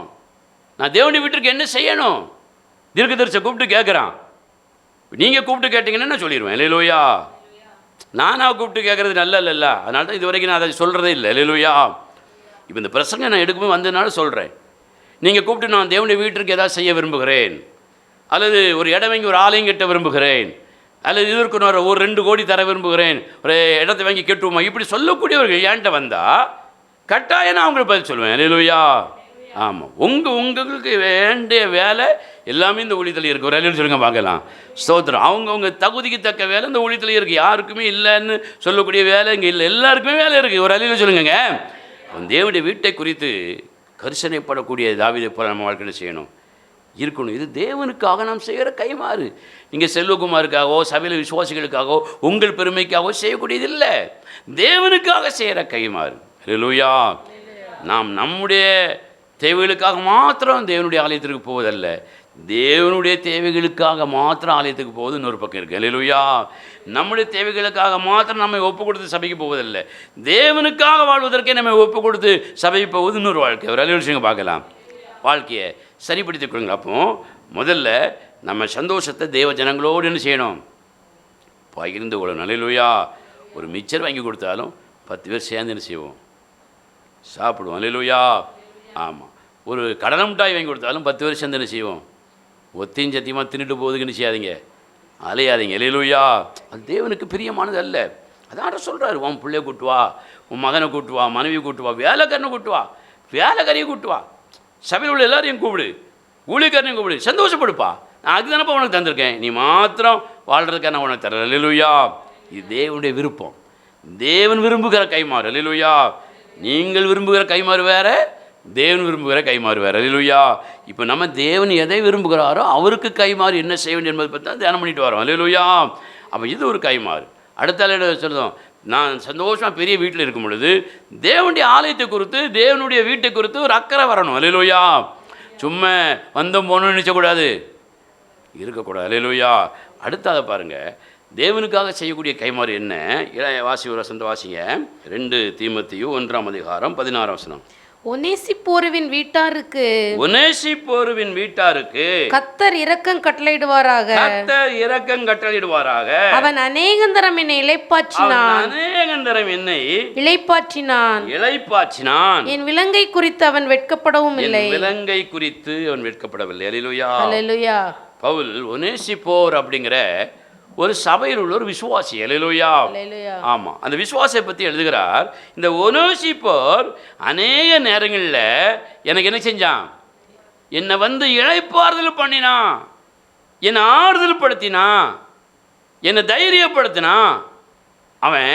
நான் தேவனுடைய வீட்டிற்கு என்ன செய்யணும்? தீர்க்கதரிசியை கூப்பிட்டு கேட்குறான். நீங்கள் கூப்பிட்டு கேட்டிங்கன்னா நான் சொல்லிடுவேன். அல்லேலூயா. நானாக கூப்பிட்டு கேட்குறது நல்ல இல்லைல்ல. அதனால தான் இது வரைக்கும் நான் அதை சொல்கிறதே இல்லை. அல்லேலூயா. இப்போ இந்த பிரசங்கம் நான் எடுக்கும்போது வந்ததுனால சொல்கிறேன். நீங்கள் கூப்பிட்டு நான் தேவனுடைய வீட்டிற்கு ஏதாவது செய்ய விரும்புகிறேன், அல்லது ஒரு இடம் வாங்கி ஒரு ஆலயம் கட்ட விரும்புகிறேன், அல்லது இதற்கு ஒரு 2 கோடி தர விரும்புகிறேன், ஒரு இடத்தை வாங்கி கட்டுவோமா, இப்படி சொல்லக்கூடியவர்கள் என்கிட்ட வந்தால் கட்டாயம் நான் அவங்களுக்கு பதில் சொல்லுவேன். அல்லேலூயா. ஆமாம், உங்களுக்கு வேண்டிய வேலை எல்லாமே இந்த ஊழியத்தில் இருக்குது. ஒரு அல்லேலூயா சொல்லுங்க பார்க்கலாம். ஸ்தோத்திரம். அவங்கவுங்க தகுதிக்கு தக்க வேலை இந்த ஊழியத்தில் இருக்குது. யாருக்குமே இல்லைன்னு சொல்லக்கூடிய வேலை இங்கே இல்லை, எல்லாருக்குமே வேலை இருக்குது. ஒரு அல்லேலூயா சொல்லுங்க. தேவனுடைய வீட்டை குறித்து கரிசனைப்படக்கூடிய தாவீதை போல நம்ம வாழ்க்கையில் செய்யணும், இருக்கணும். இது தேவனுக்காக நாம் செய்கிற கைமாறு. நீங்கள் செல்வகுமாருக்காகவோ சபையில் விசுவாசிகளுக்காகவோ உங்கள் பெருமைக்காகவோ செய்யக்கூடியது இல்லை, தேவனுக்காக செய்கிற கைமாறு. அல்லேலூயா. நாம் நம்முடைய தேவைகளுக்காக மாத்திரம் தேவனுடைய ஆலயத்திற்கு போவதல்ல, தேவனுடைய தேவைகளுக்காக மாத்திரம் ஆலயத்துக்கு போவது இன்னொரு பக்கம் இருக்குது. அல்லேலூயா. நம்முடைய தேவைகளுக்காக மாத்திரம் நம்மை ஒப்பு கொடுத்து சபைக்கு போவதில்லை, தேவனுக்காக வாழ்வதற்கே நம்ம ஒப்பு கொடுத்து சபைக்கு போவது இன்னொரு வாழ்க்கை. ஒரு அல்லேலூயா பார்க்கலாம். வாழ்க்கையை சரிப்படுத்திக் கொள்ளுங்க. அப்போ முதல்ல நம்ம சந்தோஷத்தை தேவ ஜனங்களோடு என்ன செய்யணும்? பகிர்ந்து கொள்ளணும். அல்லேலூயா. ஒரு மிச்சர் வாங்கி கொடுத்தாலும் 10 பேர் சேர்ந்து என்ன செய்வோம்? சாப்பிடுவோம். அல்லேலூயா. ஆமாம், ஒரு கடலை மிட்டாய் வாங்கி கொடுத்தாலும் 10 பேர் சேர்ந்து என்ன செய்வோம்? ஒத்தையும் சத்தியமாக தின்னுட்டு போகுதுக்கு என்ன செய்யாதீங்க, அலையாதீங்க. அல்லேலூயா. அது தேவனுக்கு பிரியமானது அல்ல. அதான் சொல்கிறாரு, உன் பிள்ளைய கூட்டுவா, உன் மகனை கூட்டுவா, மனைவி கூட்டுவா, வேலைக்காரனை கூட்டுவா, வேலைக்காரியை கூட்டுவா, சபையில் உள்ள எல்லாரையும் கூப்பிடு, ஊழியக்காரனையும் கூப்பிடு, சந்தோஷப்படுப்பா. நான் அதுக்கு தானப்பா உனக்கு தந்திருக்கேன், நீ மாத்திரம் வாழ்கிறதுக்காக நான் உனக்கு தரேன். அல்லேலூயா. இது தேவனுடைய விருப்பம், தேவன் விரும்புகிற கைமாறு. அல்லேலூயா. நீங்கள் விரும்புகிற கைமாறு வேறு, தேவன் விரும்புகிற கைமாறு வேறு. அல்லேலூயா. இப்போ நம்ம தேவன் எதை விரும்புகிறாரோ அவருக்கு கைமாறு என்ன செய்ய வேண்டும் என்பதை பற்றி தான் தியானம் பண்ணிட்டு வரோம். அல்லேலூயா. அப்போ இது ஒரு கைமாறு. அடுத்த சொல்லுவோம், நான் சந்தோஷமாக பெரிய வீட்டில் இருக்கும் பொழுது தேவனுடைய ஆலயத்தை குறித்து தேவனுடைய வீட்டை குறித்து ஒரு அக்கறை வரணும். அல்லேலூயா. சும்மா வந்தோம் போகணும்னு நினைச்சக்கூடாது, இருக்கக்கூடாது. அல்லேலூயா. அடுத்ததை பாருங்கள், தேவனுக்காக செய்யக்கூடிய கைமாறு என்ன? வாசி ஒரு வசந்த வாசிங்க. 2 தீமோத்தேயு 1 அதிகாரம் 16 வசனம். ஒநேசிப்போருவின் வீட்டாருக்கு ஒநேசிப்போருவின் வீட்டாருக்கு கர்த்தர் இரக்கம் கட்டளையிடுவாராக. கர்த்தர் இரக்கம் கட்டளையிடுவாராக. அவன் அநேகந்தரம் என்னை இளைப்பாற்றினான். அநேகந்தரம் என்னை இளைப்பாற்றினான். என் விலங்கை குறித்து அவன் வெட்கப்படவும் இல்லை. விலங்கை குறித்து அவன் வெட்கப்படவில்லை. அல்லேலூயா. அல்லேலூயா. பவுல் ஒநேசிப்போர் அப்படிங்கிற ஒரு சபையில் உள்ள ஒரு விசுவாசி. அல்லேலூயா. ஆமா, அந்த விசுவாசத்தை பத்தி எழுதுகிறார். இந்த ஒநேசிப்போர் அநேக நேரங்களில் எனக்கு என்ன செஞ்சான்? என்னை வந்து இளைப்பாறுதல் பண்ணினான், என்னை ஆறுதல் படுத்தினான், என்னை தைரியப்படுத்தினான். அவன்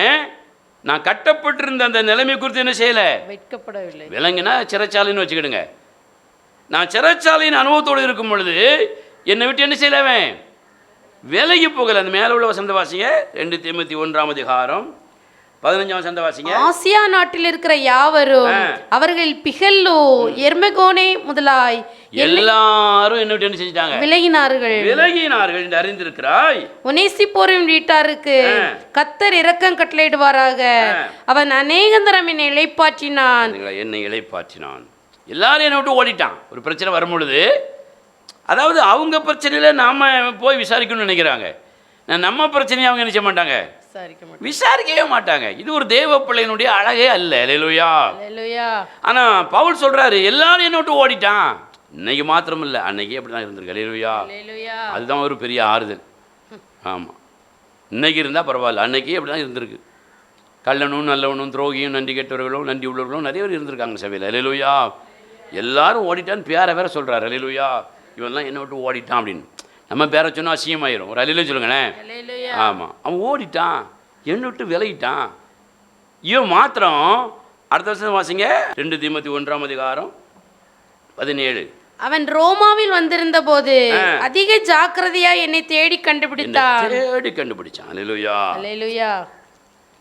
நான் கட்டப்பட்டிருந்த அந்த நிலைமை குறித்து என்ன செய்யலை? வெட்கப்படவில்லை. விலங்குனா சிறைச்சாலைன்னு வச்சுக்கிடுங்க. நான் சிறைச்சாலையின் அனுபவத்தோடு இருக்கும் பொழுது என்னை விட்டு என்ன செய்யலவன்? விலகி போகல. அந்த மேல உள்ள வசந்த வாசிங்க 2 தீமோத்தேயு 1:15 வசந்த வாசிங்க. ஆசியா நாட்டில் இருக்கிற யாவரும் அவர்கள் பிகல்லு எர்மெகோனே முதலாய் எல்லாரும் என்ன விட்டு என்ன செஞ்சிட்டாங்க? விலகினார்கள் என்று அறிந்திருக்கிறாய். ஒநேசிப்போரின் வீட்டாருக்கு கர்த்தர் இரக்கம் கட்டளையிடுவாராக. அவன் அநேகந்தரம் என்னை இளைப்பாற்றினான். எல்லாரும் என்னை விட்டு ஓடிட்டான். ஒரு பிரச்சனை வரும்பொழுது, அதாவது அவங்க பிரச்சனையில் நாம் போய் விசாரிக்கணும்னு நினைக்கிறாங்க. நம்ம பிரச்சனையை அவங்க என்ன செய்ய மாட்டாங்க? விசாரிக்கவே மாட்டாங்க. இது ஒரு தேவ பிள்ளையினுடைய அழகே அல்ல. அல்லேலூயா. ஆனால் பவுல் சொல்கிறாரு, எல்லாரும் என்ன விட்டு ஓடிட்டான். இன்னைக்கு மாத்திரம் இல்லை, அன்னைக்கே அப்படி தான் இருந்திருக்கு. அல்லேலூயா. அதுதான் ஒரு பெரிய ஆறுதல். ஆமாம், இன்னைக்கு இருந்தால் பரவாயில்ல, அன்னைக்கே அப்படி தான் இருந்திருக்கு. கள்ளனும் நல்லவனும் துரோகியும் நன்றி கெட்டவர்களும் நன்றி உள்ளவர்களும் நிறைய பேர் இருந்திருக்காங்க சபையில். அல்லேலூயா. எல்லாரும் ஓடிட்டான்னு பேரை வேற சொல்கிறார். அல்லேலூயா. இவன்லாம் என்ன விட்டு ஓடிட்டான் அப்படின்னு நம்ம பேரை சொன்னால் அசியமாயிரும். ஒரு அல்லேலூயா சொல்லுங்களேன். ஆமாம், அவன் ஓடிட்டான், என்ன விட்டு விலகிட்டான். இவன் மாத்திரம் அடுத்த வருஷம் வாசிங்க 2 தீமோத்தேயு 1:17. அவன் ரோமாவில் வந்திருந்த போது அதிக ஜாக்கிரதையா என்னை தேடி கண்டுபிடிச்சான். அல்லேலூயா. அல்லேலூயா.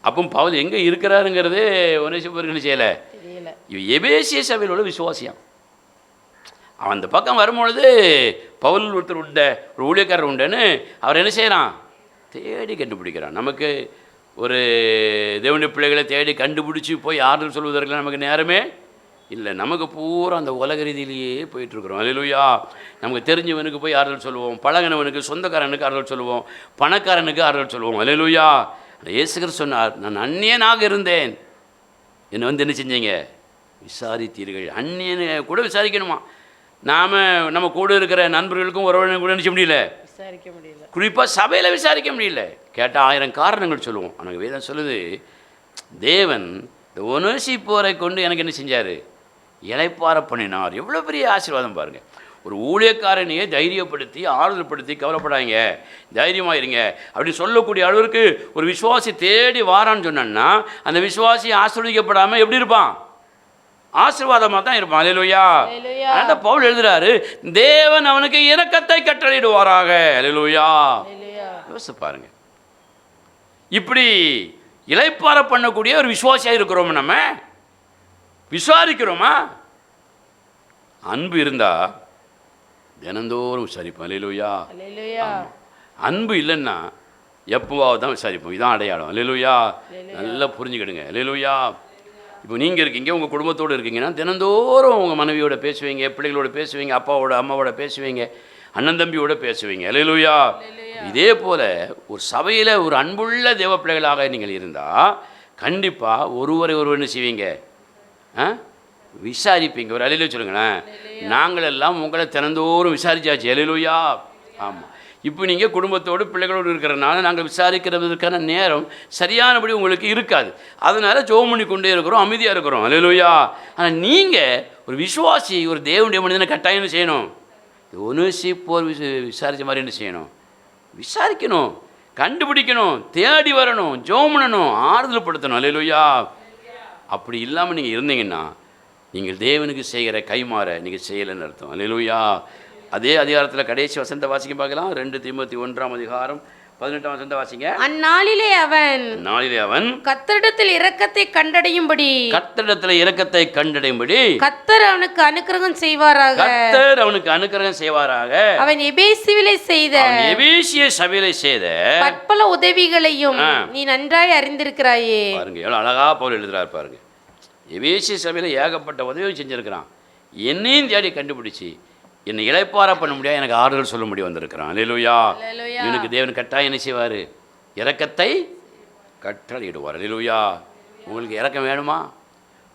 அப்போ பவுல் எங்கே இருக்கிறாருங்கிறது ஒநேசிப்போருக்கு செய்யலை. இவன் எபேசிய சபையில் உள்ள விசுவாசியம். அவன் அந்த பக்கம் வரும்பொழுது பவுல் ஒருத்தர் உண்ட, ஒரு ஊழியக்காரர் உண்டுன்னு அவர் என்ன செய்கிறான்? தேடி கண்டுபிடிக்கிறான். நமக்கு ஒரு தேவனுடைய பிள்ளைகளை தேடி கண்டுபிடிச்சி போய் ஆறுதல் சொல்வதற்கு நமக்கு நேரமே இல்லை. நமக்கு பூரா அந்த உலக ரீதியிலேயே போயிட்டுருக்குறோம். அல்லேலூயா. நமக்கு தெரிஞ்சவனுக்கு போய் ஆறுதல் சொல்லுவோம், பழகினவனுக்கு சொந்தக்காரனுக்கு ஆறுதல் சொல்லுவோம், பணக்காரனுக்கு ஆறுதல் சொல்லுவோம். அல்லேலூயா. இயேசு கிறிஸ்து சொன்னார், நான் அந்நியனாக இருந்தேன், என்னை வந்து என்ன செஞ்சீங்க? விசாரித்தீர்கள். அந்நியனை கூட விசாரிக்கணுமா? நம்ம கூட இருக்கிற நண்பர்களுக்கும் உறவினர்களுக்கும் கூட நினைச்ச முடியல, விசாரிக்க முடியல. குறிப்பாக சபையில் விசாரிக்க முடியல. கேட்டால் 1000 காரணங்கள் சொல்லுவோம். ஆனால் வேதம் சொல்லுது, தேவன் இந்த ஒநேசிப்போரை கொண்டு எனக்கு என்ன செஞ்சார்? இளைப்பாற பண்ணினார். எவ்வளோ பெரிய ஆசீர்வாதம் பாருங்கள். ஒரு ஊழியக்காரனையே தைரியப்படுத்தி ஆறுதல்படுத்தி, கவலைப்படாதீங்க, தைரியமாக இருங்க அப்படின்னு சொல்லக்கூடிய அளவிற்கு ஒரு விசுவாசி தேடி வாரான்னு சொன்னா, அந்த விசுவாசி ஆசீர்வதிக்கப்படாமல் எப்படி இருப்பான்? ஆசீர்வாதமாக தான் இருப்பான். அல்லேலூயா. அந்த பவுல் எழுதுறாரு, தேவன் அவனுக்கு இரக்கத்தை கட்டளையிடுவாராக. அல்லேலூயா. யோசிச்சு பாருங்க, இப்படி இளைப்பாற பண்ணக்கூடிய ஒரு விசுவாசியாக இருக்கிறோம். நம்ம விசாரிக்கிறோமா? அன்பு இருந்தா தினந்தோறும் விசாரிப்போம். அல்லேலூயா. அன்பு இல்லைன்னா எப்போவாவது தான் விசாரிப்போம். இதான் அடையாளம். அல்லேலூயா. நல்லா புரிஞ்சுக்கிடுங்க. அல்லேலூயா. இப்போ நீங்கள் இருக்கீங்க, உங்கள் குடும்பத்தோடு இருக்கீங்கன்னா தினந்தோறும் உங்கள் மனைவியோட பேசுவீங்க, பிள்ளைகளோட பேசுவீங்க, அப்பாவோட அம்மாவோட பேசுவீங்க, அண்ணன் தம்பியோட பேசுவீங்க. அல்லேலூயா. இதே போல் ஒரு சபையில் ஒரு அன்புள்ள தேவ பிள்ளைகளாக நீங்கள் இருந்தால் கண்டிப்பாக ஒருவரை என்ன செய்வீங்க? விசாரிப்பீங்க. ஒரு அல்லேலூயா சொல்லுங்களேன். நாங்கள் எல்லாம் உங்களை தினந்தோறும் விசாரிச்சாச்சு. அல்லேலூயா. ஆமாம். இப்போ நீங்கள் குடும்பத்தோடு பிள்ளைகளோடு இருக்கிறனால நாங்கள் விசாரிக்கிறதுக்கான நேரம் சரியானபடி உங்களுக்கு இருக்காது. அதனால் ஜெபம் பண்ணி கொண்டே இருக்கிறோம், அமைதியாக இருக்கிறோம். அல்லேலூயா. ஆனால் நீங்கள் ஒரு விசுவாசி, ஒரு தேவனுடைய மனிதனை கட்டாயம் என்ன செய்யணும்? ஒநேசிப்போர் விசாரித்த மாதிரி என்ன செய்யணும்? விசாரிக்கணும், கண்டுபிடிக்கணும், தேடி வரணும், ஜெபம் பண்ணணும், ஆறுதல் படுத்தணும். அல்லேலூயா. அப்படி இல்லாமல் நீங்கள் இருந்தீங்கன்னா நீங்கள் தேவனுக்கு செய்கிற கைமாற நீங்கள் செய்யலைன்னு அர்த்தம். அல்லேலூயா. அதே அதிகாரத்தில் கடைசி வசந்த வாசிக்க பார்க்கலாம். 2 தீமோத்தேயு 1:18 வசந்த வாசிங்க. அந்நாளிலே அவன் கர்த்தரிடத்தில் இரக்கத்தை கண்டடையும்படி கர்த்தர் அவனுக்கு அனுக்கிரகம் செய்வாராக. அவன் எபேசிய சபையிலே செய்த பற்பல உதவிகளையும் நீ நன்றாய் அறிந்திருக்கிறாயே. பாருங்க, எவ்வளவு அழகா பவுல் எழுதுறார் பாருங்க. எபேசிய சபையில் ஏகப்பட்ட உதவி செஞ்சுருக்கிறான். என்னையும் தேடி கண்டுபிடிச்சி என்னை இளைப்பார பண்ண முடியாது, எனக்கு ஆறுதல் சொல்ல முடியும் வந்திருக்கிறான். அல்லேலூயா. இவனுக்கு தேவன் கட்டாயம் என்ன செய்வார்? இரக்கத்தை கட்டளையிடுவார். அல்லேலூயா. உங்களுக்கு இரக்கம் வேணுமா?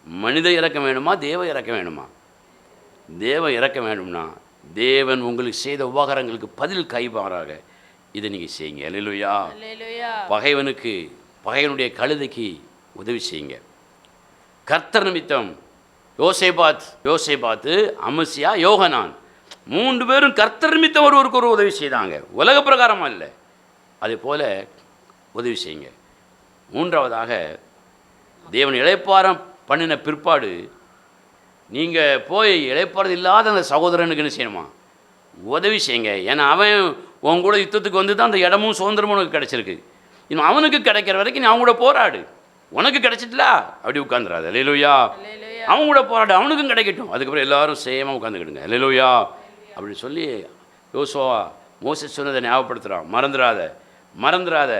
மனித இரக்கம் வேணுமா? தேவ இரக்கம் வேணுமா? தேவ இரக்கம் வேணும்னா தேவன் உங்களுக்கு செய்த உபகாரங்களுக்கு பதில் கைமாறாக இதை நீங்கள் செய்யுங்க. அல்லேலூயா. பகைவனுக்கு, பகைவனுடைய கழுதைக்கு உதவி செய்யுங்க. கர்த்தர் நிமித்தம் யோசேபாத்து, அமசியா, யோகனான் 3 பேரும் கர்த்தர் நிமித்தம் ஒருவருக்கு ஒரு உதவி செய்தாங்க. உலக பிரகாரமாக இல்லை. அதே போல் உதவி செய்யுங்க. 3வதாக தேவன் இளைப்பாரம் பண்ணின பிற்பாடு நீங்கள் போய் இளைப்பாறது இல்லாத அந்த சகோதரனுக்கு என்ன செய்யணுமா? உதவி செய்யுங்க. ஏன்னா அவன் உன் கூட யுத்தத்துக்கு வந்து தான் அந்த இடமும் சுதந்திரமும் உனக்கு கிடச்சிருக்கு. இன்னும் அவனுக்கு கிடைக்கிற வரைக்கும் நீ அவங்க கூட போராடு. உனக்கு கிடைச்சிட்டல அப்படி உட்காந்துடாது. அல்லேலூயா. அவன் கூட போராடு, அவனுக்கும் கிடைக்கட்டும். அதுக்கப்புறம் எல்லாரும் சேமாக உட்காந்துக்கிடுங்க. அல்லேலூயா. அப்படி சொல்லி யோசுவா மோசேஸ் சொன்னதை ஞாபகப்படுத்துகிறான். மறந்துடாத.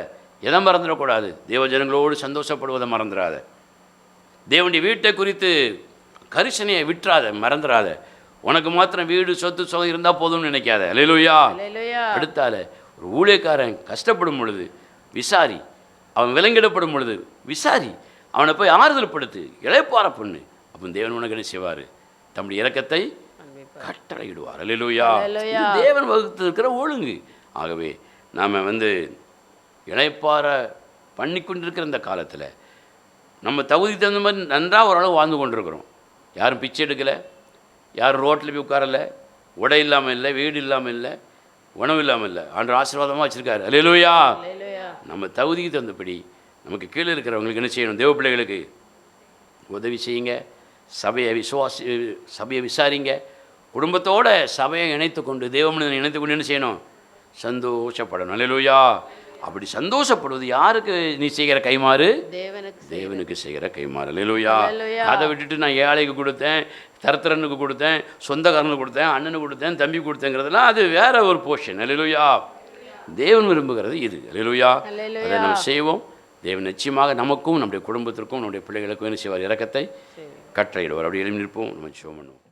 எதை மறந்துடக்கூடாது? தேவஜனங்களோடு சந்தோஷப்படுவதை மறந்துடாத. தேவனுடைய வீட்டை குறித்து கரிசனையை விட்டுறாத, மறந்துடாத. உனக்கு மாத்திரம் வீடு சொத்து சுகம் இருந்தால் போதும்னு நினைக்காத. அல்லேலூயா. அடுத்தால ஒரு ஊழியக்காரன் கஷ்டப்படும் பொழுது விசாரி, அவன் விலங்கிடப்படும் பொழுது விசாரி, அவனை போய் ஆறுதல் படுத்து, இளைப்பார பண்ணு. அப்போ தேவன் உனக்கு என்ன செய்வார்? தம்முடைய இரக்கத்தை கட்டளையிடுவார். அல்லேலூயா. தேவன் வகுத்து இருக்கிற ஒழுங்கு. ஆகவே நாம் இளைப்பார பண்ணி கொண்டிருக்கிற இந்த காலத்தில் நம்ம தகுதிக்கு தகுந்த மாதிரி நன்றாக ஓரளவு வாழ்ந்து கொண்டிருக்கிறோம். யாரும் பிச்சை எடுக்கலை, யாரும் ரோட்டில் போய் உட்காரலை, உடை இல்லாமல் இல்லை, வீடு இல்லாமல் இல்லை, உணவு இல்லாமல் இல்லை. ஆண்டவர் ஆசீர்வாதமாக வச்சுருக்காரு. அல்லேலூயா. நம்ம தகுதிக்கு தகுந்தபடி நமக்கு கீழே இருக்கிறவங்களுக்கு என்ன செய்யணும்? தேவ பிள்ளைகளுக்கு உதவி செய்யுங்க. சபையை விசாரிங்க. குடும்பத்தோட சபையை இணைத்து கொண்டு, தேவமனிதனை இணைத்து கொண்டு என்ன செய்யணும்? சந்தோஷப்படணும். அல்லேலூயா. அப்படி சந்தோஷப்படுவது யாருக்கு நீ செய்கிற கைமாறு? தேவனுக்கு செய்கிற கைமாறு. அல்லேலூயா. அதை விட்டுட்டு நான் ஏழைக்கு கொடுத்தேன், தரத்திரனுக்கு கொடுத்தேன், சொந்தக்காரனுக்கு கொடுத்தேன், அண்ணனுக்கு கொடுத்தேன், தம்பி கொடுத்தேங்கிறதுலாம் அது வேற ஒரு போர்ஷன். அல்லேலூயா. தேவன் விரும்புகிறது இது. அல்லேலூயா. அதை நம்ம செய்வோம். தேவன் நிச்சயமாக நமக்கும் நம்முடைய குடும்பத்திற்கும் நம்முடைய பிள்ளைகளுக்கும் என்ன செய்வார்? இரக்கத்தை கட்டளையிடுவார். அப்படி எழுப்பி நிற்போம். நம்ம ஜெபம் பண்ணுவோம்.